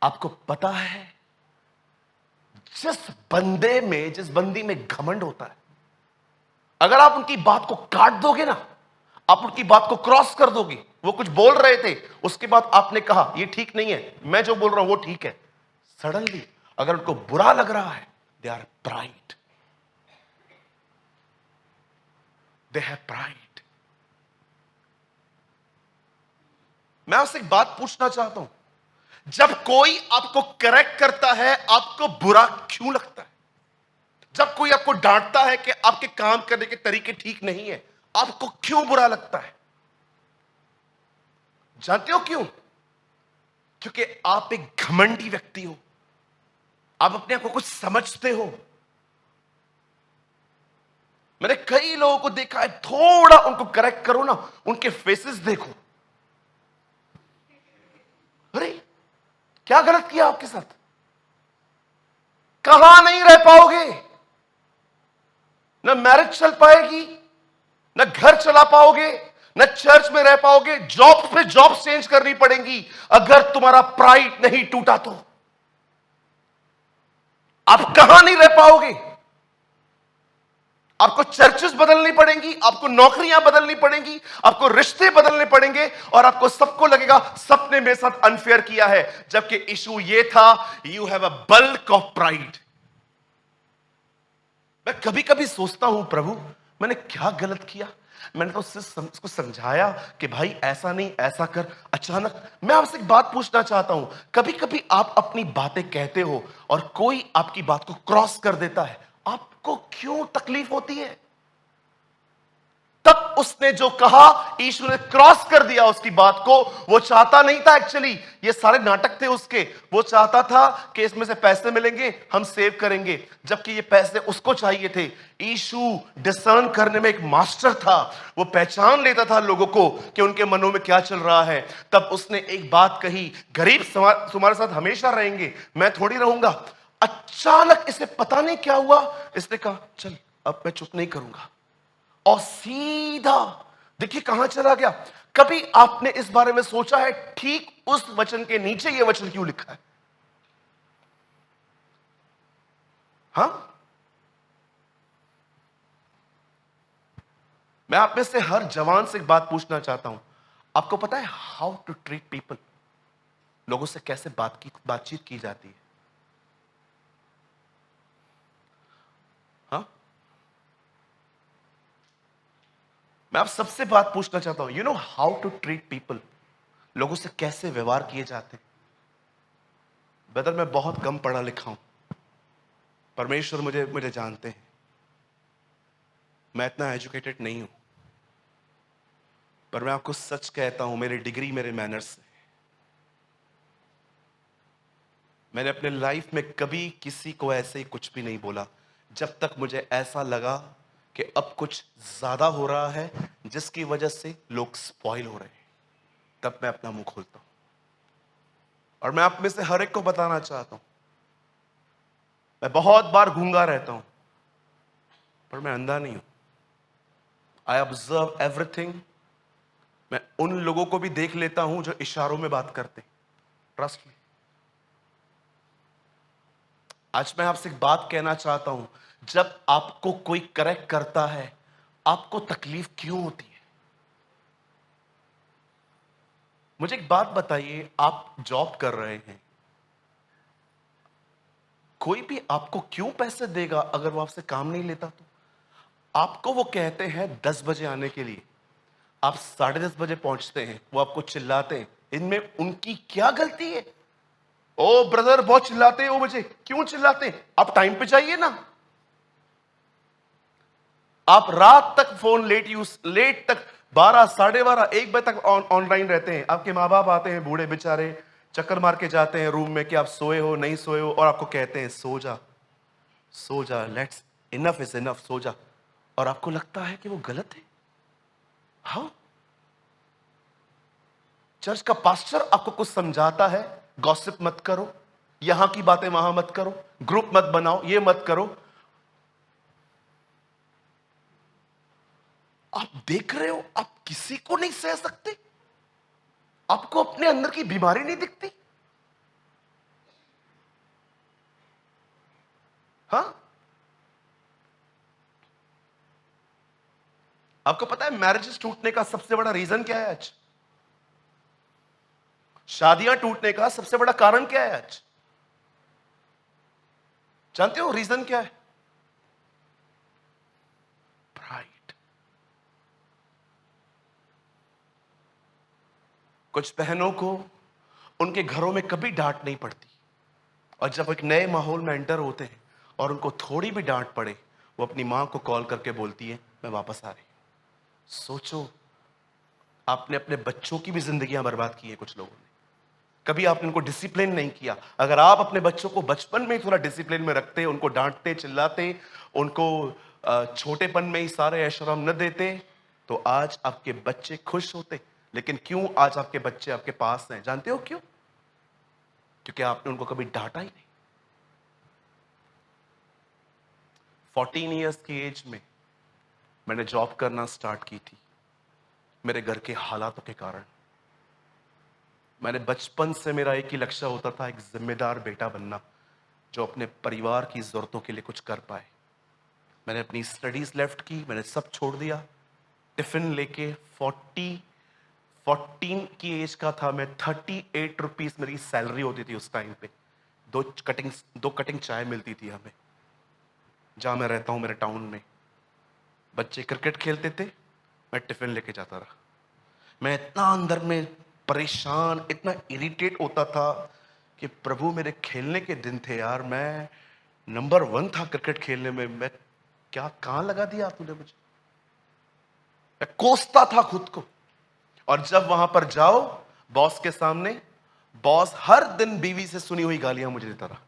आपको पता है जिस बंदी में घमंड होता है, अगर आप उनकी बात को काट दोगे ना, आप उनकी बात को क्रॉस कर दोगे, वो कुछ बोल रहे थे उसके बाद आपने कहा ये ठीक नहीं है, मैं जो बोल रहा हूं वो ठीक है, सडनली अगर उनको बुरा लग रहा है, they are pride, they have pride. मैं आपसे एक बात पूछना चाहता हूं, जब कोई आपको करेक्ट करता है आपको बुरा क्यों लगता है? जब कोई आपको डांटता है कि आपके काम करने के तरीके ठीक नहीं है, आपको क्यों बुरा लगता है? जानते हो क्यों? क्योंकि आप एक घमंडी व्यक्ति हो, आप अपने आप को कुछ समझते हो। मैंने कई लोगों को देखा है, थोड़ा उनको करेक्ट करो ना, उनके फेसेस देखो, अरे क्या गलत किया आपके साथ? कहां नहीं रह पाओगे, ना मैरिज चल पाएगी, ना घर चला पाओगे, ना चर्च में रह पाओगे, जॉब पे जॉब चेंज करनी पड़ेगी अगर तुम्हारा प्राइड नहीं टूटा तो। आप कहां नहीं रह पाओगे, आपको चर्चेस बदलनी पड़ेंगी, आपको नौकरियां बदलनी पड़ेंगी, आपको रिश्ते बदलने पड़ेंगे, और आपको सबको लगेगा सबने मेरे साथ अनफेयर किया है, जबकि इशू ये था, you have a bulk of pride. मैं कभी कभी सोचता हूं, प्रभु मैंने क्या गलत किया? मैंने तो उसको समझाया कि भाई ऐसा नहीं, ऐसा कर। अचानक मैं आपसे एक बात पूछना चाहता हूं, कभी कभी आप अपनी बातें कहते हो और कोई आपकी बात को क्रॉस कर देता है, आपको क्यों तकलीफ होती है? तब उसने जो कहा, यीशु ने क्रॉस कर दिया उसकी बात को। वो चाहता नहीं था, एक्चुअली ये सारे नाटक थे उसके। वो चाहता था कि इसमें से पैसे मिलेंगे, हम सेव करेंगे, जबकि ये पैसे उसको चाहिए थे। यीशु डिसर्न करने में एक मास्टर था, वो पहचान लेता था लोगों को कि उनके मनों में क्या चल रहा है। तब उसने एक बात कही, गरीब तुम्हारे साथ हमेशा रहेंगे, मैं थोड़ी रहूंगा। अचानक इसे पता नहीं क्या हुआ, इसने कहा चल अब मैं चुप नहीं करूंगा, और सीधा देखिए कहां चला गया। कभी आपने इस बारे में सोचा है, ठीक उस वचन के नीचे यह वचन क्यों लिखा है? हां, मैं आप में से हर जवान से एक बात पूछना चाहता हूं, आपको पता है हाउ टू ट्रीट पीपल? लोगों से कैसे बातचीत की जाती है? हाँ, मैं आप सबसे बात पूछना चाहता हूं, you know how to treat people? लोगों से कैसे व्यवहार किए जाते हैं? ब्रदर मैं बहुत कम पढ़ा लिखा हूं, परमेश्वर मुझे मुझे जानते हैं, मैं इतना एजुकेटेड नहीं हूं, पर मैं आपको सच कहता हूं, मेरी डिग्री मेरे मैनर्स से। मैंने अपने लाइफ में कभी किसी को ऐसे ही कुछ भी नहीं बोला, जब तक मुझे ऐसा लगा कि अब कुछ ज्यादा हो रहा है जिसकी वजह से लोग स्पॉइल हो रहे हैं, तब मैं अपना मुंह खोलता हूं। और मैं आप में से हर एक को बताना चाहता हूं, मैं बहुत बार गूंगा रहता हूं, पर मैं अंधा नहीं हूं। I observe everything. मैं उन लोगों को भी देख लेता हूं जो इशारों में बात करते, ट्रस्ट मी। आज मैं आपसे एक बात कहना चाहता हूं, जब आपको कोई करेक्ट करता है आपको तकलीफ क्यों होती है? मुझे एक बात बताइए, आप जॉब कर रहे हैं, कोई भी आपको क्यों पैसे देगा अगर वो आपसे काम नहीं लेता तो? आपको वो कहते हैं 10 बजे आने के लिए, आप 10:30 बजे पहुंचते हैं, वो आपको चिल्लाते हैं, इनमें उनकी क्या गलती है? ओ ब्रदर बहुत चिल्लाते हैं वो मुझे, क्यों चिल्लाते हैं? आप टाइम पे चाहिए ना। आप रात तक फोन लेट तक 12, 12:30, 1 बजे तक ऑनलाइन रहते हैं। आपके माँ बाप आते हैं, बूढ़े बेचारे, चक्कर मार के जाते हैं रूम में कि आप सोए हो नहीं सोए हो, और आपको कहते हैं सो जा, सो जा, लेट्स इनफ इज इनफ, सो जा। और आपको लगता है कि वो गलत है। हाँ, चर्च का पास्टर आपको कुछ समझाता है, गॉसिप मत करो, यहां की बातें वहां मत करो, ग्रुप मत बनाओ, ये मत करो। आप देख रहे हो, आप किसी को नहीं सह सकते, आपको अपने अंदर की बीमारी नहीं दिखती? हाँ, आपको पता है मैरिजेस टूटने का सबसे बड़ा रीजन क्या है आज? शादियां टूटने का सबसे बड़ा कारण क्या है आज? जानते हो रीजन क्या है? प्राइड। कुछ बहनों को उनके घरों में कभी डांट नहीं पड़ती, और जब एक नए माहौल में एंटर होते हैं और उनको थोड़ी भी डांट पड़े, वो अपनी माँ को कॉल करके बोलती है मैं वापस आ रही हूं। सोचो, आपने अपने बच्चों की भी जिंदगियां बर्बाद की है कुछ लोगों ने। कभी आपने उनको डिसिप्लिन नहीं किया। अगर आप अपने बच्चों को बचपन में ही थोड़ा डिसिप्लिन में रखते, उनको डांटते चिल्लाते, उनको छोटेपन में ही सारे ऐशआराम न देते, तो आज आपके बच्चे खुश होते। लेकिन क्यों आज आपके बच्चे आपके पास हैं? जानते हो क्यों? क्योंकि आपने उनको कभी डांटा ही नहीं। 14 इयर्स की एज में मैंने जॉब करना स्टार्ट की थी, मेरे घर के हालातों के कारण। मैंने बचपन से, मेरा एक ही लक्ष्य होता था, एक जिम्मेदार बेटा बनना जो अपने परिवार की जरूरतों के लिए कुछ कर पाए। मैंने अपनी स्टडीज लेफ्ट की, मैंने सब छोड़ दिया। टिफिन लेके 14 की एज का था मैं, 38 रुपीज मेरी सैलरी होती थी उस टाइम पे। दो कटिंग चाय मिलती थी हमें, जहां मैं रहता हूं मेरे टाउन में। बच्चे क्रिकेट खेलते थे, मैं टिफिन लेके जाता रहा। मैं इतना अंदर में परेशान, इतना इरिटेट होता था कि प्रभु, मेरे खेलने के दिन थे यार, मैं नंबर 1 था क्रिकेट खेलने में, मैं क्या कहां लगा दिया तूने मुझे? मैं कोसता था खुद को। और जब वहां पर जाओ बॉस के सामने, बॉस हर दिन बीवी से सुनी हुई गालियां मुझे देता रहा।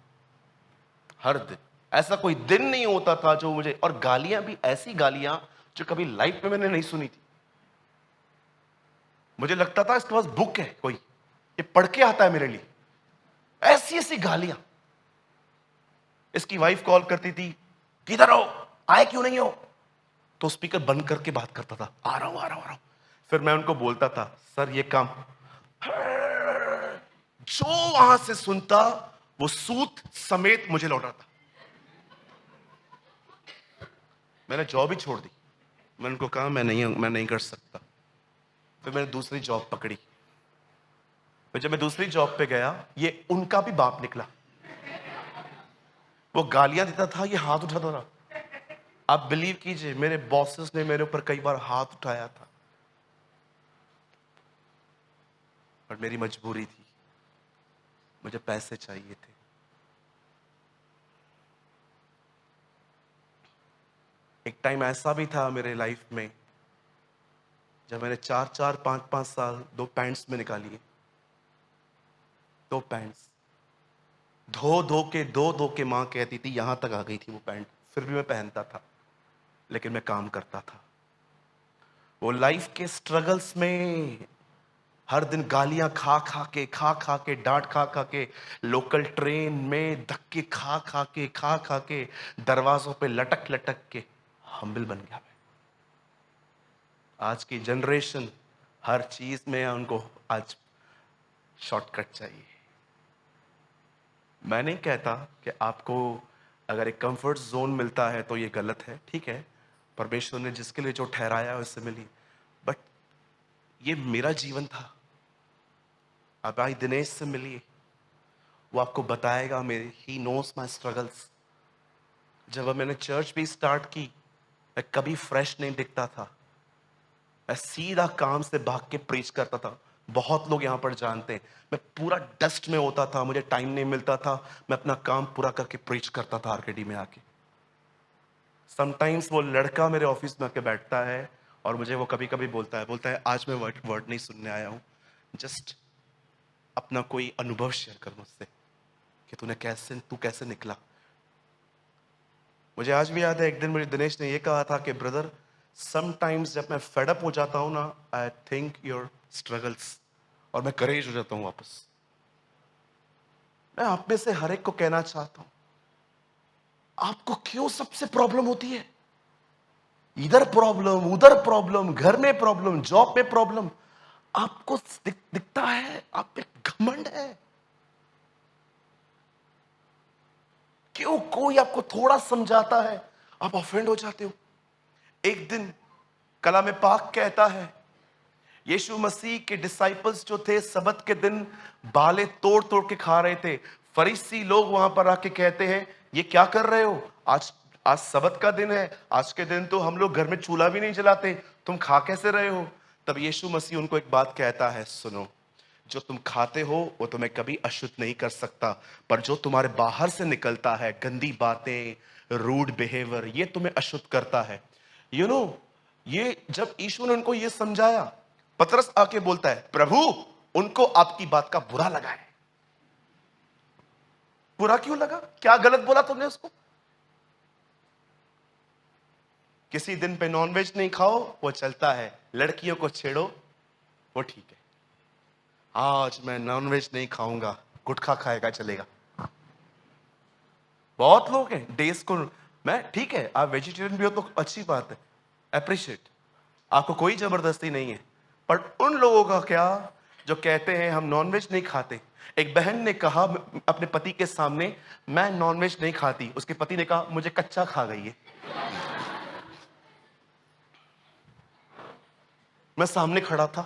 हर दिन, ऐसा कोई दिन नहीं होता था जो मुझे, और गालियां भी ऐसी गालियां जो कभी लाइफ में मैंने नहीं सुनी थी। मुझे लगता था इसके पास बुक है कोई, ये पढ़ के आता है मेरे लिए। ऐसी ऐसी गालियां। इसकी वाइफ कॉल करती थी, किधर हो, आए क्यों नहीं हो? तो स्पीकर बंद करके बात करता था, आ रहा हूं आ रहा हूं आ रहा हूं। फिर मैं उनको बोलता था, सर ये काम। जो वहां से सुनता वो सूत समेत मुझे लौटाता। मैंने जॉब ही छोड़ दी। मैंने उनको कहा मैं नहीं कर सकता। फिर मैंने दूसरी जॉब पकड़ी। फिर जब मैं दूसरी जॉब पे गया, ये उनका भी बाप निकला। वो गालियां देता था, ये हाथ उठाता था। आप बिलीव कीजिए, मेरे बॉसेस ने मेरे ऊपर कई बार हाथ उठाया था, पर मेरी मजबूरी थी, मुझे पैसे चाहिए थे। एक टाइम ऐसा भी था मेरे लाइफ में जब मैंने 4-4, 5-5 साल 2 पैंट्स में निकाली। 2 पैंट्स धो के मां कहती थी यहां तक आ गई थी वो पैंट, फिर भी मैं पहनता था, लेकिन मैं काम करता था। वो लाइफ के स्ट्रगल्स में हर दिन गालियां खा खा के डांट खा के, लोकल ट्रेन में धक्के खा खा के, दरवाजों पे लटक लटक के हम्बल बन गया मैं। आज की जनरेशन हर चीज में उनको आज शॉर्टकट चाहिए। मैं नहीं कहता कि आपको अगर एक कंफर्ट जोन मिलता है तो ये गलत है, ठीक है, परमेश्वर ने जिसके लिए जो ठहराया उससे मिली, बट ये मेरा जीवन था। आप भाई दिनेश से मिलिए, वो आपको बताएगा, मेरे ही नोस माई स्ट्रगल्स। जब मैंने चर्च भी स्टार्ट की, मैं कभी फ्रेश नहीं दिखता था। मैं सीधा काम से भाग के प्रीच करता था। बहुत लोग यहां पर जानते हैं, मैं पूरा डस्ट में होता था, मुझे टाइम नहीं मिलता था। मैं अपना काम पूरा करके प्रीच करता था आरकेडी में आके। समटाइम्स वो लड़का मेरे ऑफिस में आके बैठता है और मुझे वो कभी कभी बोलता है आज मैं वर्ड नहीं सुनने आया हूं, जस्ट अपना कोई अनुभव शेयर कर मुझसे कि तू कैसे निकला। मुझे आज भी याद है, एक दिन मुझे दिनेश ने ये कहा था कि ब्रदर, समटाइम्स जब मैं फेडअप हो जाता हूं ना, आई थिंक योर स्ट्रगल्स, और मैं करेज हो जाता हूं वापस। मैं आप में से हर एक को कहना चाहता हूं, आपको क्यों सबसे प्रॉब्लम होती है? इधर प्रॉब्लम, उधर प्रॉब्लम, घर में प्रॉब्लम, जॉब में प्रॉब्लम, आपको दिखता है आप पे घमंड है। क्यों कोई आपको थोड़ा समझाता है आप ऑफेंड हो जाते हो? एक दिन कलाम पाक कहता है, यीशु मसीह के डिसाइपल्स जो थे सबत के दिन बाले तोड़ तोड़ के खा रहे थे। फरीसी लोग वहां पर आके कहते हैं, ये क्या कर रहे हो? आज आज सबत का दिन है, आज के दिन तो हम लोग घर में चूल्हा भी नहीं जलाते, तुम खा कैसे रहे हो? तब यीशु मसीह उनको एक बात कहता है, सुनो, जो तुम खाते हो वो तुम्हें कभी अशुद्ध नहीं कर सकता, पर जो तुम्हारे बाहर से निकलता है, गंदी बातें, रूड बिहेवियर, ये तुम्हें अशुद्ध करता है। यू नो, ये जब यीशु ने उनको ये समझाया, पतरस आके बोलता है, प्रभु उनको आपकी बात का बुरा लगा है। बुरा क्यों लगा? क्या गलत बोला तुमने उसको? किसी दिन पे नॉनवेज नहीं खाओ वो चलता है, लड़कियों को छेड़ो वो ठीक है। आज मैं नॉनवेज नहीं खाऊंगा, गुटखा खाएगा चलेगा। बहुत लोग हैं डेज को, मैं ठीक है आप वेजिटेरियन भी हो तो अच्छी बात है, अप्रिशिएट, आपको कोई जबरदस्ती नहीं है। पर उन लोगों का क्या जो कहते हैं हम नॉनवेज नहीं खाते। एक बहन ने कहा अपने पति के सामने, मैं नॉनवेज नहीं खाती। उसके पति ने कहा मुझे कच्चा खा गई है। मैं सामने खड़ा था,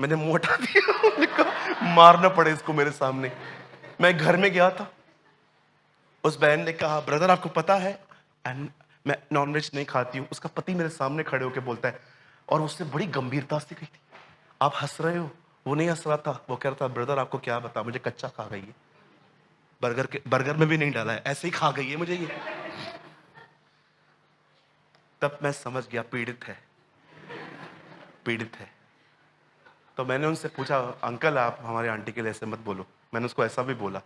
मैंने मुंह हटा दिया। मैंने कहा मारना पड़े इसको मेरे सामने। मैं घर में गया था, उस बहन ने कहा ब्रदर आपको पता है मैं नॉनवेज नहीं खाती हूँ। उसका पति मेरे सामने खड़े होकर बोलता है, और उससे बड़ी गंभीरता से कही थी, आप हंस रहे हो? वो नहीं हंस रहा था, वो कह रहा था ब्रदर आपको क्या बता, मुझे कच्चा खा गई है, बर्गर में भी नहीं डाला है, ऐसे ही खा गई है मुझे ये। तब मैं समझ गया पीड़ित है, पीड़ित है। तो मैंने उनसे पूछा अंकल आप हमारी आंटी के लिए ऐसे मत बोलो। मैंने उसको ऐसा भी बोला।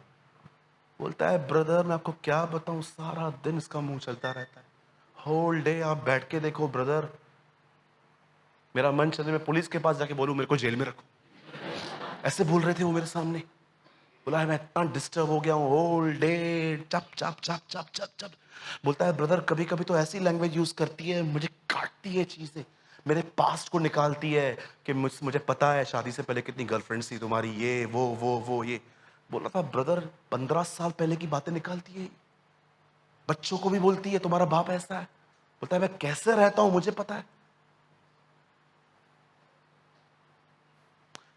बोलता है ब्रदर मैं आपको क्या बताऊं, सारा दिन इसका मुंह चलता रहता है, होल डे। आप बैठ के देखो ब्रदर, मेरा मन चले मैं पुलिस के पास जाके बोलूं मेरे को जेल में रखो। ऐसे बोल रहे थे वो मेरे सामने। बोला है मैं इतना डिस्टर्ब हो गया हूँ, होल डे चप चप चप चप चप चप। बोलता है ब्रदर कभी कभी तो ऐसी लैंग्वेज यूज करती है, मुझे काटती है चीजें, मेरे पास्ट को निकालती है कि मुझे पता है शादी से पहले कितनी गर्लफ्रेंड्स थी तुम्हारी, ये वो ये। बोला था ब्रदर 15 साल पहले की बातें निकालती है, बच्चों को भी बोलती है तुम्हारा बाप ऐसा है। बोलता है मैं कैसे रहता हूं मुझे पता है।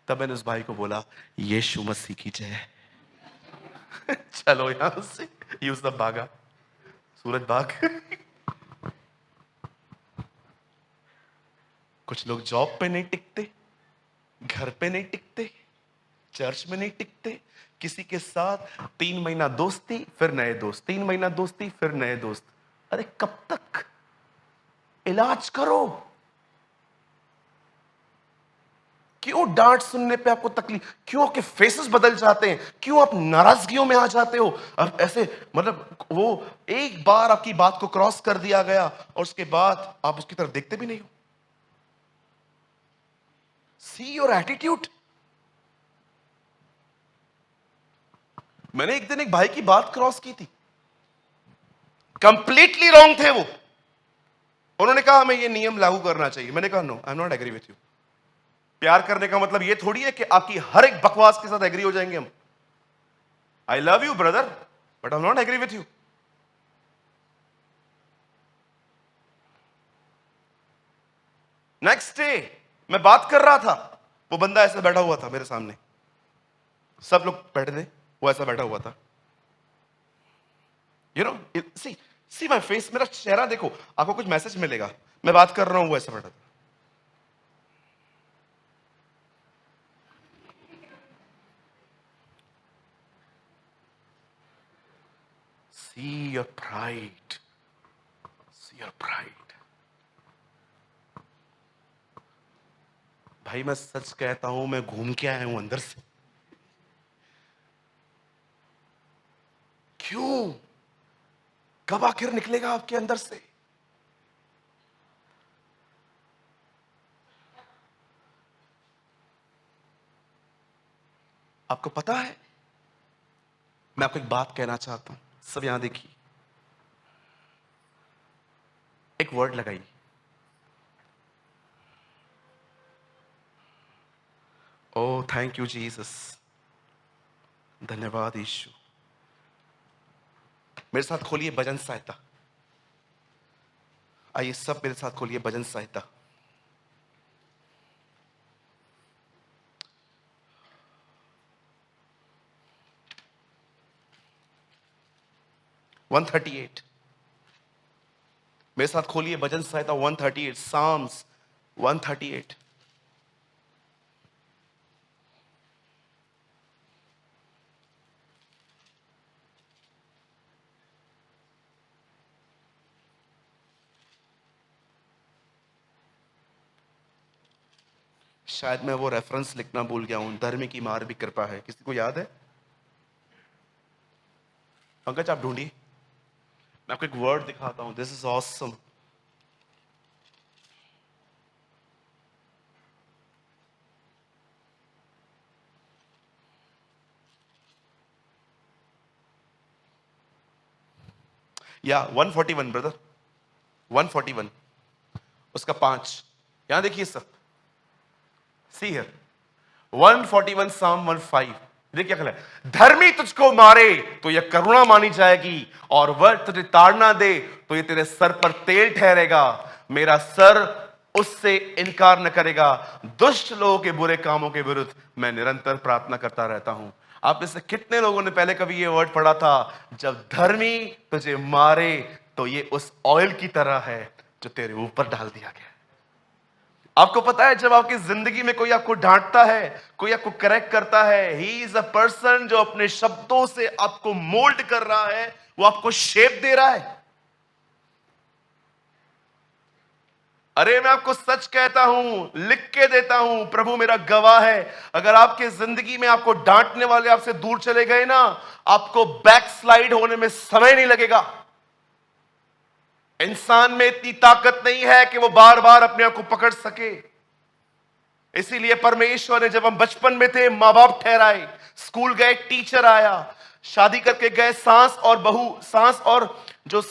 तब मैंने उस भाई को बोला यीशु मसीह की जय। चलो यहां से, यूज द भागा, सूरज भाग। कुछ लोग जॉब पे नहीं टिकते, घर पे नहीं टिकते, चर्च में नहीं टिकते, किसी के साथ 3 महीना दोस्ती फिर नए दोस्त, 3 महीना दोस्ती फिर नए दोस्त। अरे कब तक? इलाज करो। क्यों डांट सुनने पे आपको तकलीफ, क्यों आपके फेसेस बदल जाते हैं, क्यों आप नाराजगियों में आ जाते हो? अब ऐसे मतलब वो एक बार आपकी बात को क्रॉस कर दिया गया और उसके बाद आप उसकी तरफ देखते भी नहीं हो। See your attitude. मैंने एक दिन एक भाई की बात क्रॉस की थी, कंप्लीटली रॉन्ग थे वो। उन्होंने कहा हमें ये नियम लागू करना चाहिए। मैंने कहा no I am not agree with you. प्यार करने का मतलब ये थोड़ी है कि आपकी हर एक बकवास के साथ एग्री हो जाएंगे हम। I love you brother but I am not agree with you. Next day मैं बात कर रहा था, वो बंदा ऐसे बैठा हुआ था मेरे सामने, सब लोग बैठे थे, वो ऐसा बैठा हुआ था। You know see my face, मेरा चेहरा देखो, आपको कुछ मैसेज मिलेगा। मैं बात कर रहा हूं, वो ऐसा बैठा था। See your pride. See your pride. भाई मैं सच कहता हूं, मैं घूम के आया हूं अंदर से। क्यों? कब आखिर निकलेगा आपके अंदर से? आपको पता है, मैं आपको एक बात कहना चाहता हूं, सब यहां देखिए। एक वर्ड लगाइए, ओ थैंक यू जीसस, धन्यवाद यीशु। मेरे साथ खोलिए भजन सहायता। आइए सब मेरे साथ खोलिए भजन सहायता। वन 138। मेरे साथ खोलिए भजन सहायता 138, साम्स 138। शायद मैं वो रेफरेंस लिखना भूल गया हूं, धर्मी की मार भी कृपा है, किसी को याद है? पंकज आप ढूंढिए, मैं आपको एक वर्ड दिखाता हूं, दिस इज ऑसम। या 141 ब्रदर, 141 उसका 5, यहां देखिए सब, सी हियर 141 Psalm 15। देखिए क्या है, धर्मी तुझको मारे तो यह करुणा मानी जाएगी, और वह तुझे ताड़ना दे तो यह तेरे सर पर तेल ठहरेगा। मेरा सर उससे इनकार न करेगा। दुष्ट लोगों के बुरे कामों के विरुद्ध मैं निरंतर प्रार्थना करता रहता हूं। आप में से कितने लोगों ने पहले कभी ये वर्ड पढ़ा था, जब धर्मी तुझे मारे तो ये उस ऑयल की तरह है जो तेरे ऊपर डाल दिया गया। आपको पता है, जब आपकी जिंदगी में कोई आपको डांटता है, कोई आपको करेक्ट करता है, ही इज अ पर्सन जो अपने शब्दों से आपको मोल्ड कर रहा है, वो आपको शेप दे रहा है। अरे मैं आपको सच कहता हूं, लिख के देता हूं, प्रभु मेरा गवाह है, अगर आपके जिंदगी में आपको डांटने वाले आपसे दूर चले गए ना, आपको बैकस्लाइड होने में समय नहीं लगेगा। इंसान में इतनी ताकत नहीं है कि वो बार बार अपने आप को पकड़ सके। इसीलिए परमेश्वर ने, जब हम बचपन में थे, मां बाप ठहराए, स्कूल गए टीचर आया, शादी करके गए सास और बहू, सास और जो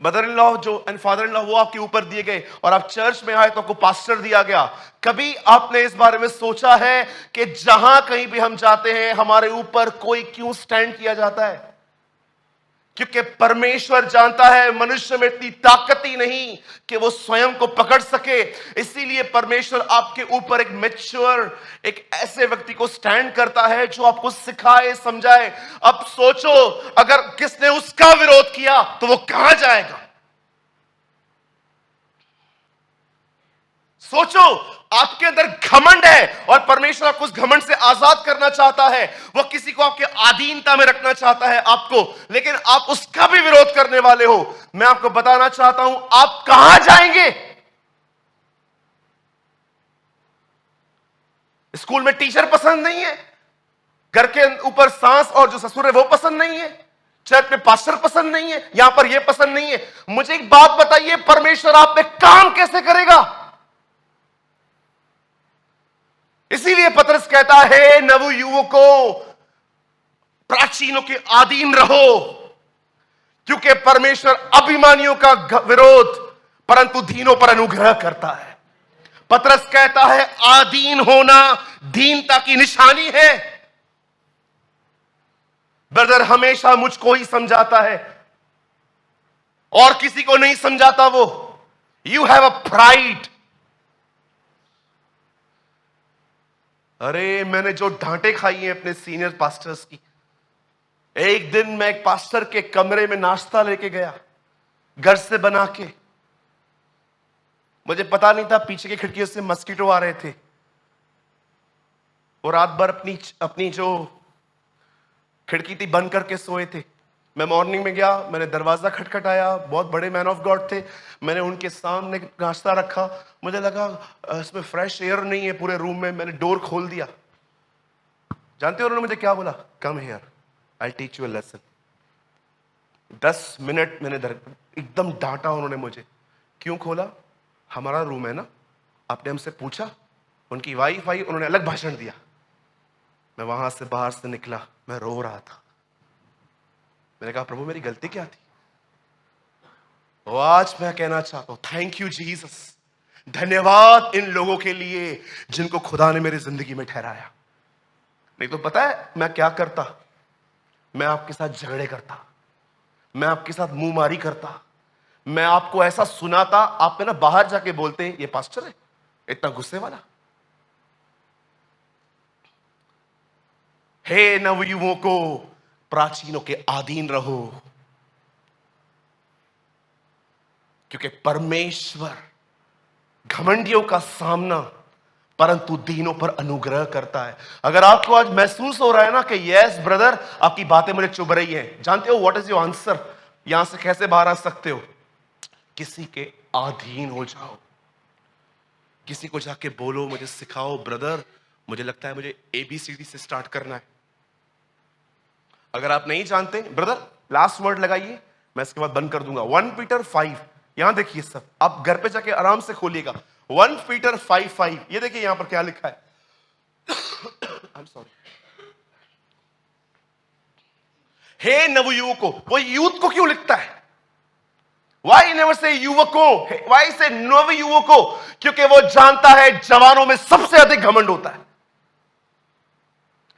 मदर इन लॉ जो एंड फादर इन लॉ, वो आपके ऊपर दिए गए, और आप चर्च में आए तो आपको पास्टर दिया गया। कभी आपने इस बारे में सोचा है कि जहां कहीं भी हम जाते हैं, हमारे ऊपर कोई क्यों स्टैंड किया जाता है? क्योंकि परमेश्वर जानता है मनुष्य में इतनी ताकत ही नहीं कि वो स्वयं को पकड़ सके। इसीलिए परमेश्वर आपके ऊपर एक मैच्योर, एक ऐसे व्यक्ति को स्टैंड करता है जो आपको सिखाए, समझाए। अब सोचो, अगर किसने उसका विरोध किया तो वो कहां जाएगा? सोचो, आपके अंदर घमंड है और परमेश्वर आपको उस घमंड से आजाद करना चाहता है। वो किसी को आपके अधीनता में रखना चाहता है आपको, लेकिन आप उसका भी विरोध करने वाले हो। मैं आपको बताना चाहता हूं, आप कहां जाएंगे? स्कूल में टीचर पसंद नहीं है, घर के ऊपर सास और जो ससुर है वो पसंद नहीं है, चर्च में पास्टर पसंद नहीं है, यहां पर ये पसंद नहीं है। मुझे एक बात बताइए, परमेश्वर आप पे काम कैसे करेगा? इसीलिए पतरस कहता है, नव युवकों प्राचीनों के अधीन रहो, क्योंकि परमेश्वर अभिमानियों का विरोध परंतु दीनों पर अनुग्रह करता है। पतरस कहता है, अधीन होना दीनता की निशानी है। ब्रदर हमेशा मुझको ही समझाता है और किसी को नहीं समझाता वो। You have a pride. अरे मैंने जो डांटे खाई हैं अपने सीनियर पास्टर्स की। एक दिन मैं एक पास्टर के कमरे में नाश्ता लेके गया, घर से बना के। मुझे पता नहीं था पीछे की खिड़कियों से मस्कीटो आ रहे थे। वो रात भर अपनी जो खिड़की थी बंद करके सोए थे। मैं मॉर्निंग में गया, मैंने दरवाजा खटखटाया, बहुत बड़े मैन ऑफ गॉड थे। मैंने उनके सामने नाश्ता रखा, मुझे लगा इसमें फ्रेश एयर नहीं है पूरे रूम में। मैंने डोर खोल दिया। जानते हो उन्होंने मुझे क्या बोला? Come here, I teach you a lesson. 10 minute मैंने एकदम डांटा उन्होंने मुझे। क्यों खोला? हमारा रूम है ना, आपने हमसे पूछा। उनकी वाइफ आई, उन्होंने अलग भाषण दिया। मैं वहां से बाहर से निकला, मैं रो रहा था। मैंने कहा, प्रभु मेरी गलती क्या थी? और आज मैं कहना चाहता हूं, थैंक यू जीसस, धन्यवाद इन लोगों के लिए जिनको खुदा ने मेरी जिंदगी में ठहराया। नहीं तो पता है मैं क्या करता? मैं आपके साथ झगड़े करता, मैं आपके साथ मुंह मारी करता, मैं आपको ऐसा सुनाता, आप पे ना बाहर जाके बोलते ये पास्टर है इतना गुस्से वाला। हे नवयुवकों को प्राचीनों के अधीन रहो, क्योंकि परमेश्वर घमंडियों का सामना परंतु दीनों पर अनुग्रह करता है। अगर आपको आज महसूस हो रहा है ना कि यस ब्रदर आपकी बातें मुझे चुभ रही हैं, जानते हो व्हाट इज योर आंसर? यहां से कैसे बाहर आ सकते हो? किसी के अधीन हो जाओ। किसी को जाके बोलो मुझे सिखाओ ब्रदर, मुझे लगता है मुझे ABCD से स्टार्ट करना है। अगर आप नहीं जानते ब्रदर, लास्ट वर्ड लगाइए, मैं इसके बाद बंद कर दूंगा। 1 पीटर 5, यहां देखिए सब, आप घर पे जाके आराम से खोलिएगा। 1 पीटर 5:5, ये देखिए यहां पर क्या लिखा है। I am sorry. हे नवयुवकों, वो यूथ को क्यों लिखता है? वाई नेवर से युवकों, वाई से नवयुवकों? क्योंकि वो जानता है जवानों में सबसे अधिक घमंड होता है।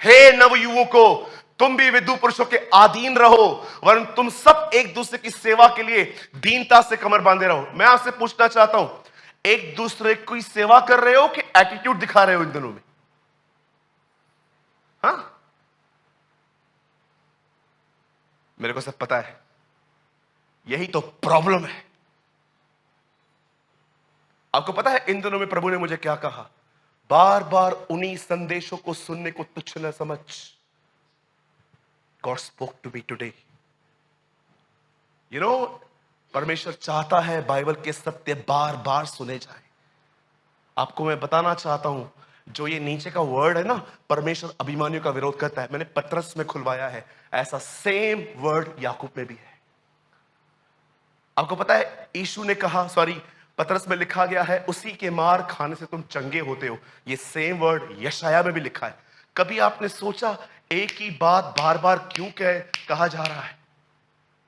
हे नवयुवकों, तुम भी विधु पुरुषों के अधीन रहो, वरन तुम सब एक दूसरे की सेवा के लिए दीनता से कमर बांधे रहो। मैं आपसे पूछना चाहता हूं, एक दूसरे की सेवा कर रहे हो कि एटीट्यूड दिखा रहे हो इन दिनों में? हाँ, मेरे को सब पता है, यही तो प्रॉब्लम है। आपको पता है इन दिनों में प्रभु ने मुझे क्या कहा? बार बार उन्हीं संदेशों को सुनने को तुच्छ न समझ। God spoke to me today. You know, परमेश्वर चाहता है बाइबल के सत्य बार बार सुने जाए। आपको मैं बताना चाहता हूं, जो ये नीचे का वर्ड है ना, परमेश्वर अभिमानियों का विरोध करता है, मैंने पतरस में खुलवाया है, ऐसा सेम वर्ड याकूब में भी है। आपको पता है यीशु ने कहा, सॉरी, पतरस में लिखा गया है, उसी के मार खाने से तुम चंगे होते हो। ये सेम वर्ड यशाया में भी लिखा है। कभी आपने सोचा एक ही बात बार बार क्यों कहा जा रहा है?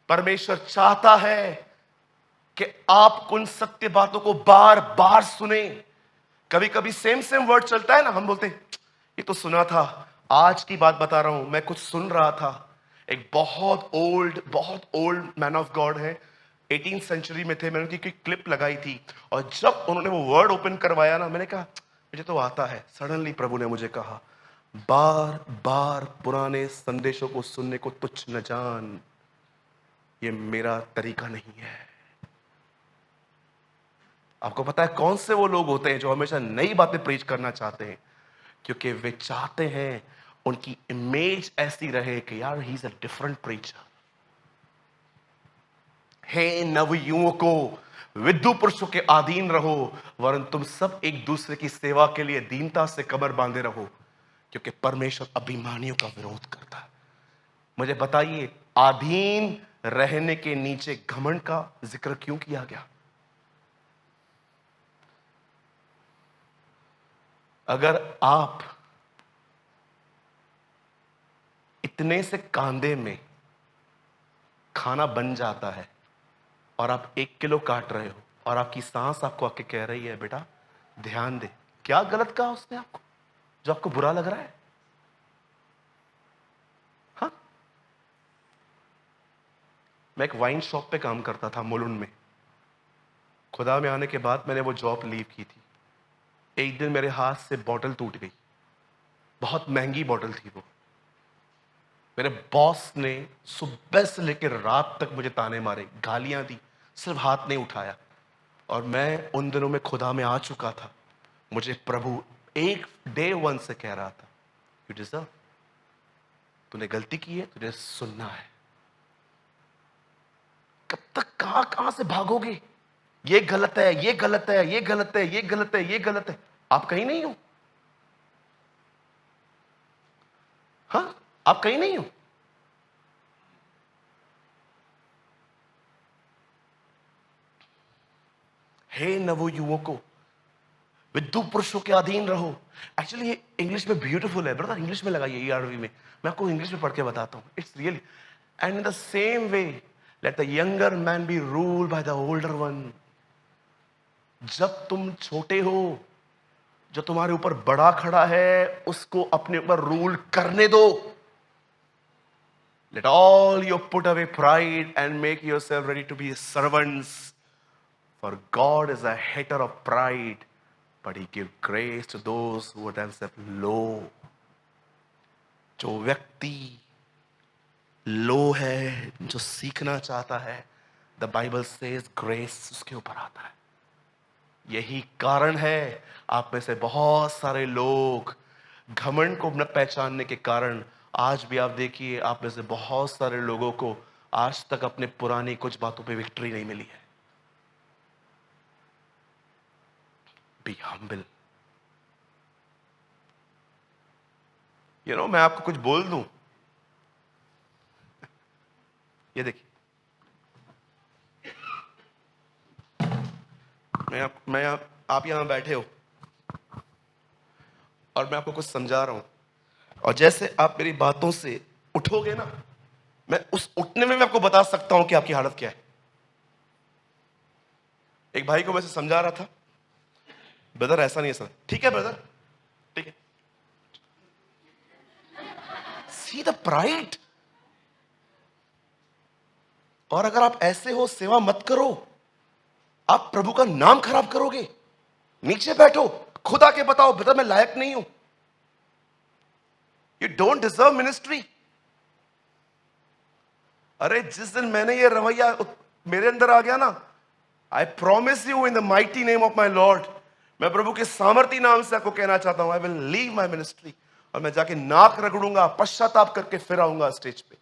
परमेश्वर चाहता है कि आप उन सत्य बातों को बार बार सुने। कभी कभी सेम सेम वर्ड चलता है ना, हम बोलते हैं ये तो सुना था। आज की बात बता रहा हूं, मैं कुछ सुन रहा था, एक बहुत ओल्ड मैन ऑफ गॉड है, 18th सेंचुरी में थे। मैंने उनकी क्लिप लगाई थी, और जब उन्होंने वो वर्ड ओपन करवाया ना, मैंने कहा मुझे तो आता है। सडनली प्रभु ने मुझे कहा, बार बार पुराने संदेशों को सुनने को तुच्छ न जान, ये मेरा तरीका नहीं है। आपको पता है कौन से वो लोग होते हैं जो हमेशा नई बातें प्रीच करना चाहते हैं? क्योंकि वे चाहते हैं उनकी इमेज ऐसी रहे कि यार he is a different preacher. हे नवयुवकों, विधु पुरुषों के अधीन रहो, वरन तुम सब एक दूसरे की सेवा के लिए दीनता से कमर बांधे रहो, क्योंकि परमेश्वर अभिमानियों का विरोध करता है। मुझे बताइए, अधीन रहने के नीचे घमंड का जिक्र क्यों किया गया? अगर आप इतने से कांदे में खाना बन जाता है और आप 1 किलो काट रहे हो, और आपकी सांस आपको आके कह रही है बेटा ध्यान दे, क्या गलत कहा उसने आपको जो आपको बुरा लग रहा है? हाँ, मैं एक वाइन शॉप पे काम करता था मुलुंड में। खुदा में आने के बाद मैंने वो जॉब लीव की थी। एक दिन मेरे हाथ से बॉटल टूट गई, बहुत महंगी बॉटल थी वो। मेरे बॉस ने सुबह से लेकर रात तक मुझे ताने मारे, गालियां दी, सिर्फ हाथ नहीं उठाया। और मैं उन दिनों में खुदा में आ चुका था। मुझे प्रभु एक डे 1 से कह रहा था, यू डिजर्व, तूने गलती की है, तुझे सुनना है। कब तक कहां से भागोगे? ये गलत है, ये गलत है, ये गलत है, ये गलत है, ये गलत है। आप कहीं नहीं हो। हाँ, आप कहीं नहीं हो। हे नवयुवकों, विधु पुरुषों के अधीन रहो। एक्चुअली ये इंग्लिश में ब्यूटीफुल है ब्रदर, इंग्लिश में लगाइए ERV में, मैं आपको इंग्लिश में पढ़ के बताता हूं। It's really, and in the same way let the younger man be ruled by the older one. जब तुम छोटे हो, जो तुम्हारे ऊपर बड़ा खड़ा है उसको अपने ऊपर रूल करने दो। Let all you put away pride and make yourself ready to be servants, for God is a hater of pride, but he give grace to those who are themselves low। जो व्यक्ति लो है, जो सीखना चाहता है, the Bible says grace उसके ऊपर आता है। यही कारण है आप में से बहुत सारे लोग घमंड को न पहचानने के कारण, आज भी आप देखिए आप में से बहुत सारे लोगों को आज तक अपने पुरानी कुछ बातों पे विक्ट्री नहीं मिली है। Be humble. मैं आपको कुछ बोल दूं, ये देखिए, आप यहां बैठे हो और मैं आपको कुछ समझा रहा हूं, और जैसे आप मेरी बातों से उठोगे ना, मैं उस उठने में मैं आपको बता सकता हूं कि आपकी हालत क्या है। एक भाई को मैं समझा रहा था, ब्रदर ऐसा नहीं है सर, ठीक है ब्रदर, ठीक है। See the pride. और अगर आप ऐसे हो, सेवा मत करो, आप प्रभु का नाम खराब करोगे। नीचे बैठो, खुदा के बताओ ब्रदर मैं लायक नहीं हूं, यू डोंट डिजर्व मिनिस्ट्री। अरे जिस दिन मैंने ये रवैया मेरे अंदर आ गया ना, I promise you in the mighty name of my lord, मैं प्रभु के सामर्थी नाम से आपको कहना चाहता हूं, I will leave my ministry, और मैं जाके नाक रगड़ूंगा, पश्चाताप करके फिर आऊंगा स्टेज पे।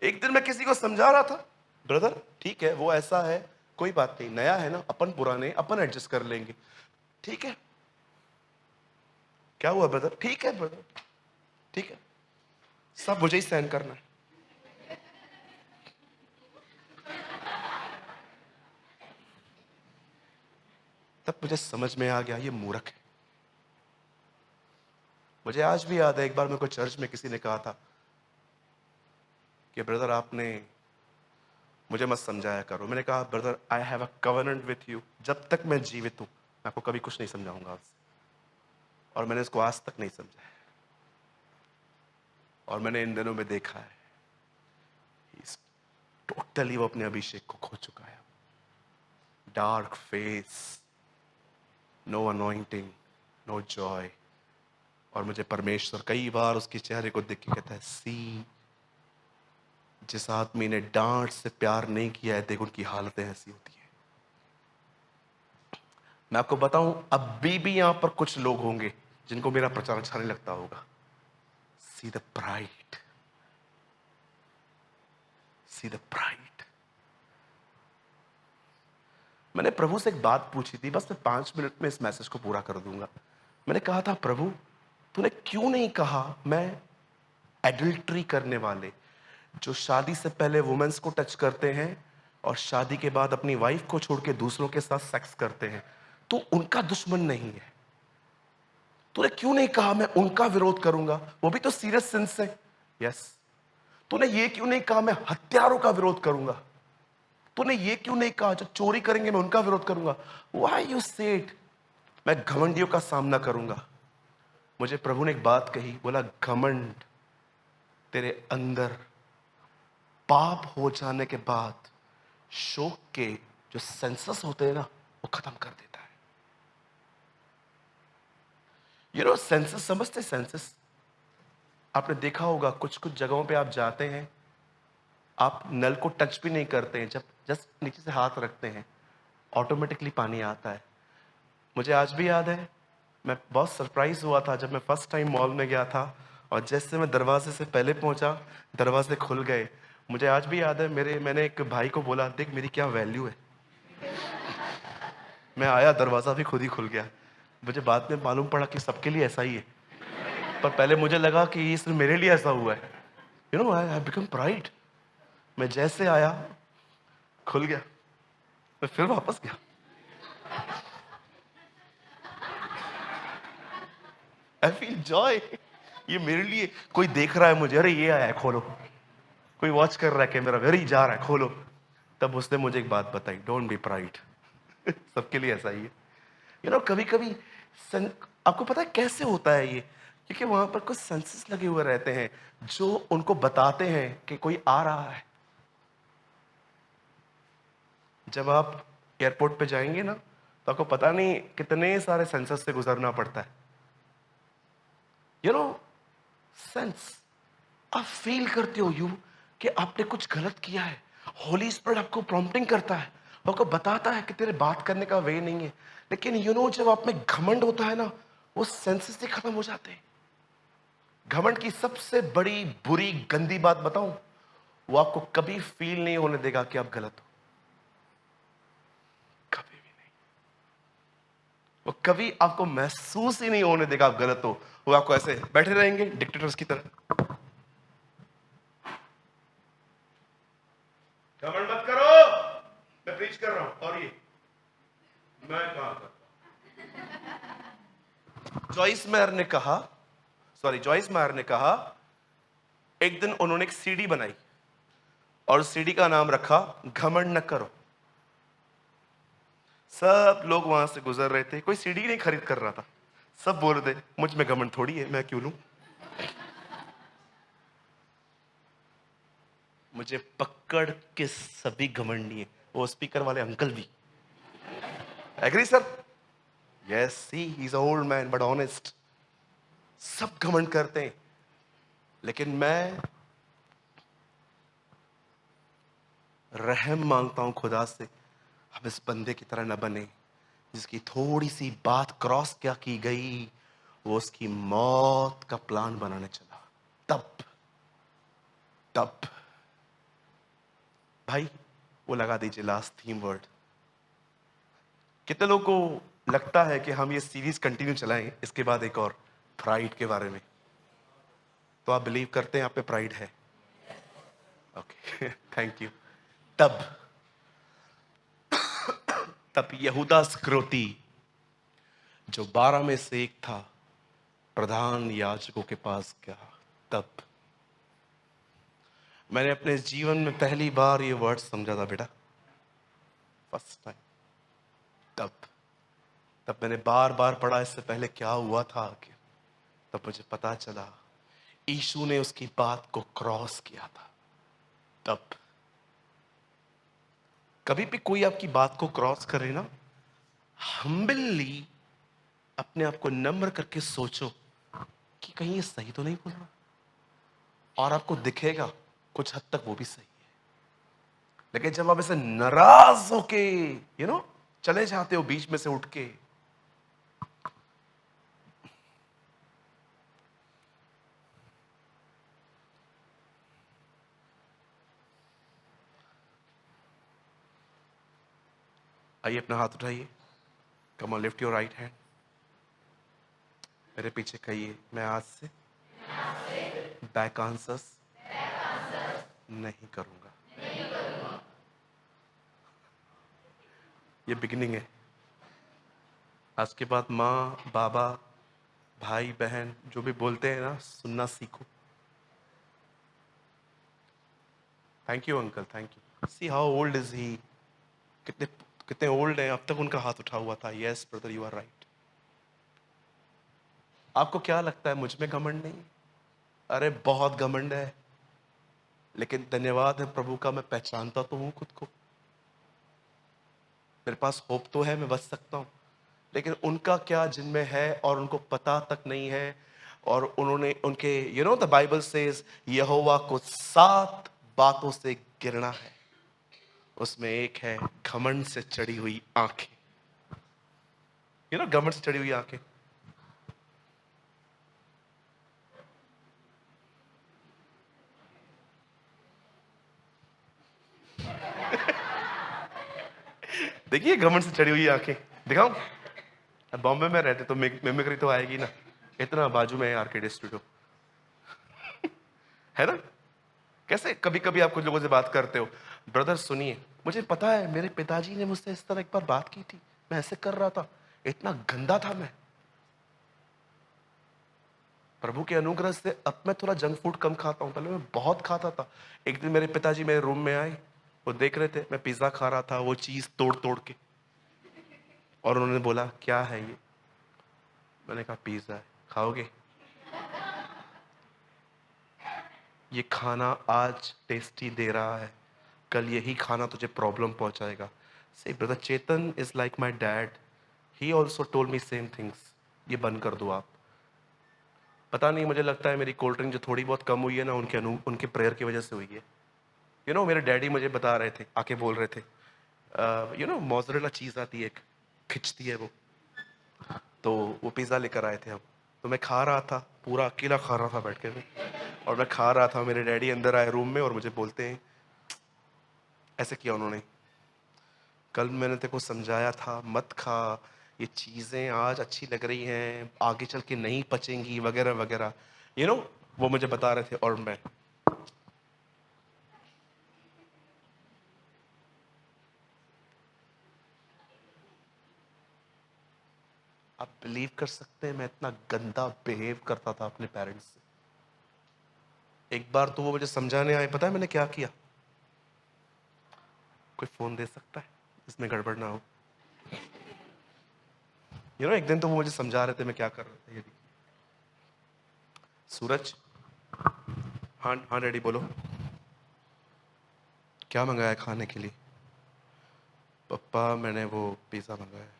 एक दिन मैं किसी को समझा रहा था, ब्रदर ठीक है वो ऐसा है, कोई बात नहीं, नया है ना, अपन पुराने अपन एडजस्ट कर लेंगे, ठीक है। क्या हुआ ब्रदर? ठीक है ब्रदर, ठीक है, सब मुझे ही सहन करना है। तब मुझे समझ में आ गया ये मूर्ख है। मुझे आज भी याद है, एक बार मेरे को चर्च में किसी ने कहा था कि ब्रदर आपने मुझे मत समझाया करो। मैंने कहा brother I have a covenant with you, जब तक मैं जीवित हूं मैं आपको कभी कुछ नहीं समझाऊंगा आपसे, और मैंने इसको आज तक नहीं समझा है। और मैंने इन दिनों में देखा है टोटली वो अपने अभिषेक को खो चुका है। Dark face, no anointing, no joy. और मुझे परमेश्वर कई बार उसके चेहरे को देख के कहता है, सी जिस आदमी ने डांट से प्यार नहीं किया है, देख उनकी हालतें ऐसी होती है। मैं आपको बताऊं, अभी भी यहां पर कुछ लोग होंगे जिनको मेरा प्रचार अच्छा नहीं लगता होगा। See the pride, see the pride. मैंने प्रभु से एक बात पूछी थी, बस मैं 5 मिनट में इस मैसेज को पूरा कर दूंगा। मैंने कहा था प्रभु तूने क्यों नहीं कहा मैं एडल्ट्री करने वाले, जो शादी से पहले वुमेन्स को टच करते हैं और शादी के बाद अपनी वाइफ को छोड़ के दूसरों के साथ सेक्स करते हैं, तो उनका दुश्मन नहीं है। तूने क्यों नहीं कहा मैं उनका विरोध करूंगा, वो भी तो सीरियस सिंस है। यस। तूने ये क्यों नहीं कहा मैं हत्यारों का विरोध करूंगा, तूने ये क्यों नहीं कहा जो चोरी करेंगे मैं उनका विरोध करूंगा। व्हाई यू सेड मैं घमंडियों का सामना करूंगा। मुझे प्रभु ने एक बात कही, बोला घमंड तेरे अंदर पाप हो जाने के बाद शोक के जो सेंसस होते हैं ना, वो खत्म कर देता है। सेंसस समझते? सेंसस आपने देखा होगा, कुछ कुछ जगहों पे आप जाते हैं, आप नल को टच भी नहीं करते हैं, जब जस्ट नीचे से हाथ रखते हैं ऑटोमेटिकली पानी आता है। मुझे आज भी याद है, मैं बहुत सरप्राइज हुआ था जब मैं फर्स्ट टाइम मॉल में गया था, और जैसे मैं दरवाजे से पहले पहुंचा दरवाजे खुल गए। मुझे आज भी याद है, मैंने एक भाई को बोला देख मेरी क्या वैल्यू है। मैं आया, दरवाजा भी खुद ही खुल गया। मुझे बाद में मालूम पड़ा कि सबके लिए ऐसा ही है, पर पहले मुझे लगा कि ये सिर्फ मेरे लिए ऐसा हुआ है। I have become pride. मैं जैसे आया खुल गया, मैं फिर वापस गया। I feel Joy. ये मेरे लिए, कोई देख रहा है मुझे, अरे ये आया है खोलो, कोई वॉच कर रहा है कैमरा, अरे जा रहा है खोलो। तब उसने मुझे एक बात बताई, डोंट बी प्राइड। सबके लिए ऐसा ही है। कभी कभी आपको पता है कैसे होता है ये, क्योंकि वहां पर कुछ सेंसस लगे हुए रहते हैं जो उनको बताते हैं कि कोई आ रहा है। जब आप एयरपोर्ट पे जाएंगे ना, तो आपको पता नहीं कितने सारे सेंसस से गुजरना पड़ता है। सेंस आप फील करते हो कि आपने कुछ गलत किया है। होली स्पिरिट आपको प्रॉम्प्टिंग करता है, आपको बताता है कि तेरे बात करने का वे नहीं है। लेकिन जब आप में घमंड होता है ना, वो सेंसेस ही खत्म हो जाते हैं। घमंड की सबसे बड़ी बुरी गंदी बात बताऊं, वो आपको कभी फील नहीं होने देगा कि आप गलत हो, कभी भी नहीं। वो कभी आपको महसूस ही नहीं होने देगा आप गलत हो। वो आपको ऐसे बैठे रहेंगे डिक्टेटर्स की तरह। घमंड मत करो, मैं प्रीच कर रहा हूं। और ये मैं कहां करता। जॉइस मेयर ने कहा एक दिन उन्होंने एक सीडी बनाई और सीडी का नाम रखा घमंड न करो। सब लोग वहां से गुजर रहे थे, कोई सीडी नहीं खरीद कर रहा था। सब बोल रहे थे मुझ में घमंड थोड़ी है, मैं क्यों लूं। मुझे पकड़ के सभी घमंडी है, वो स्पीकर वाले अंकल भी। Agree sir? Yes, see he is old man but honest. सब घमंड करते हैं, लेकिन मैं रहम मांगता हूं खुदा से, हम इस बंदे की तरह न बने जिसकी थोड़ी सी बात क्रॉस क्या की गई वो उसकी मौत का प्लान बनाने चला। तब तब भाई वो लगा दीजिए लास्ट थीम वर्ड। कितने लोगों को लगता है कि हम ये सीरीज कंटिन्यू चलाएं इसके बाद एक और प्राइड के बारे में? तो आप बिलीव करते हैं आप पे प्राइड है? Okay, thank you. तब तब यहूदा स्क्रोती जो 12 में से एक था प्रधान याजकों के पास गया। तब मैंने अपने जीवन में पहली बार ये वर्ड समझा था बेटा, फर्स्ट टाइम। तब तब मैंने बार बार पढ़ा इससे पहले क्या हुआ था आगे, तब मुझे पता चला यीशु ने उसकी बात को क्रॉस किया था। तब कभी भी कोई आपकी बात को क्रॉस करे ना, हम्बली अपने आप को नम्र करके सोचो कि कहीं ये सही तो नहीं बोल रहा, और आपको दिखेगा कुछ हद तक वो भी सही है। लेकिन जब आप ऐसे नाराज होके चले जाते हो बीच में से उठ के, आइए अपना हाथ उठाइए। Come on, lift your right hand. मेरे पीछे कहिए, मैं आज से बैक आंसर्स नहीं करूंगा। ये बिगिनिंग है। आज के बाद माँ बाबा भाई बहन जो भी बोलते हैं ना, सुनना सीखो। Thank you uncle, thank you. See how old is he, कितने कितने ओल्ड हैं, अब तक उनका हाथ उठा हुआ था। Yes brother, you are right. आपको क्या लगता है मुझ में घमंड नहीं? अरे बहुत घमंड है, लेकिन धन्यवाद है प्रभु का, मैं पहचानता तो हूं खुद को। मेरे पास होप तो है, मैं बच सकता हूं। लेकिन उनका क्या जिनमें है और उनको पता तक नहीं है। और उन्होंने उनके द बाइबल सेज यहोवा को 7 बातों से गिरना है, उसमें एक है घमंड से चढ़ी हुई आंखें। घमंड से चढ़ी हुई आंखें। देखिए घमंड से चढ़ी हुई आंखें दिखाऊं? अब बॉम्बे में रहते तो मिमिक्री तो आएगी ना, इतना बाजू में है आर्केड स्टूडियो, है ना? कैसे कभी कभी आप कुछ लोगों से बात करते हो, ब्रदर सुनिए मुझे पता है मेरे पिताजी ने मुझसे इस तरह एक बार बात की थी, मैं ऐसे कर रहा था, इतना गंदा था मैं। प्रभु के अनुग्रह से अब मैं थोड़ा जंक फूड कम खाता हूं, पहले मैं बहुत खाता था। एक दिन मेरे पिताजी मेरे रूम में आए, वो देख रहे थे मैं पिज्जा खा रहा था, वो चीज तोड़ तोड़ के, और उन्होंने बोला क्या है ये? मैंने कहा पिज्जा है, खाओगे? ये खाना आज टेस्टी दे रहा है, कल यही खाना तुझे प्रॉब्लम पहुंचाएगा। से brother Chetan is like my dad, he also told me same things. ये बंद कर दो आप। पता नहीं, मुझे लगता है मेरी कोल्ड ड्रिंक जो थोड़ी बहुत कम हुई है ना, उनके प्रेयर की वजह से हुई है। मेरे डैडी मुझे बता रहे थे, आके बोल रहे थे, मोज़रेला चीज़ आती है एक, खिंचती है वो, तो वो पिज़्ज़ा लेकर आए थे हम। तो मैं खा रहा था, पूरा अकेला खा रहा था बैठ के मैं, और मैं खा रहा था, मेरे डैडी अंदर आए रूम में और मुझे बोलते हैं, ऐसे किया उन्होंने, कल मैंने तेरे को समझाया था मत खा, ये चीज़ें आज अच्छी लग रही हैं, आगे चल के नहीं पचेंगी वगैरह वगैरह, वो मुझे बता रहे थे। और मैं आप बिलीव कर सकते हैं मैं इतना गंदा बिहेव करता था अपने पेरेंट्स से। एक बार तो वो मुझे समझाने आए, पता है मैंने क्या किया? कोई फोन दे सकता है इसमें गड़बड़ ना हो? एक दिन तो वो मुझे समझा रहे थे मैं क्या कर रहा था। ये देखिए, सूरज, हाँ हाँ डैडी बोलो, क्या मंगाया खाने के लिए? पप्पा मैंने वो पिज़्ज़ा मंगाया है।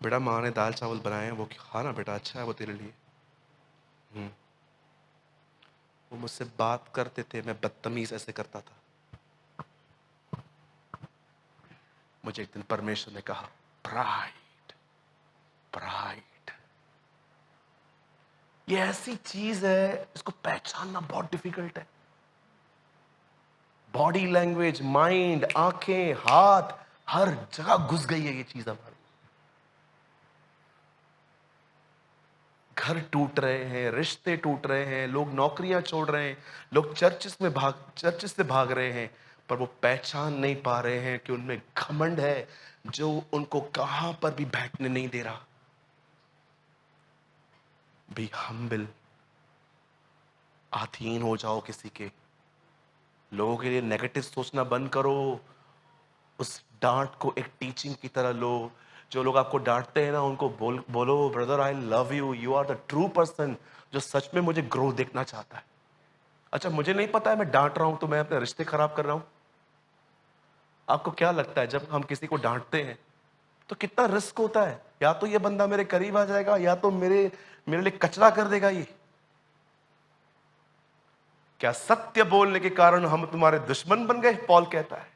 बेटा माँ ने दाल चावल बनाए हैं, वो खाना बेटा, अच्छा है वो तेरे लिए। वो मुझसे बात करते थे, मैं बदतमीज ऐसे करता था। मुझे एक दिन परमेश्वर ने कहा, प्राइड, प्राइड ये ऐसी चीज है, इसको पहचानना बहुत डिफिकल्ट है। बॉडी लैंग्वेज, माइंड, आंखें, हाथ, हर जगह घुस गई है ये चीज हमारी। घर टूट रहे हैं, रिश्ते टूट रहे हैं, लोग नौकरियां छोड़ रहे हैं, लोग चर्चिस से भाग रहे हैं, पर वो पहचान नहीं पा रहे हैं कि उनमें घमंड है जो उनको कहां पर भी बैठने नहीं दे रहा। बी हम्बल, अधीन हो जाओ किसी के। लोगों के लिए नेगेटिव सोचना बंद करो, उस डांट को एक टीचिंग की तरह लो। जो लोग आपको डांटते हैं ना, उनको बोलो brother I love you, you are the true person जो सच में मुझे ग्रो देखना चाहता है। अच्छा मुझे नहीं पता है मैं डांट रहा हूं तो मैं अपने रिश्ते खराब कर रहा हूं। आपको क्या लगता है जब हम किसी को डांटते हैं तो कितना रिस्क होता है? या तो ये बंदा मेरे करीब आ जाएगा, या तो मेरे लिए कचरा कर देगा ये। क्या सत्य बोलने के कारण हम तुम्हारे दुश्मन बन गए? पॉल कहता है।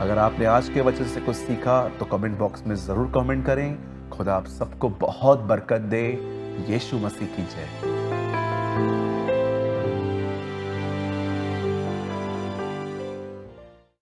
अगर आपने आज के वचन से कुछ सीखा तो कमेंट बॉक्स में जरूर कमेंट करें। खुदा आप सबको बहुत बरकत दे। यीशु मसीह की जय।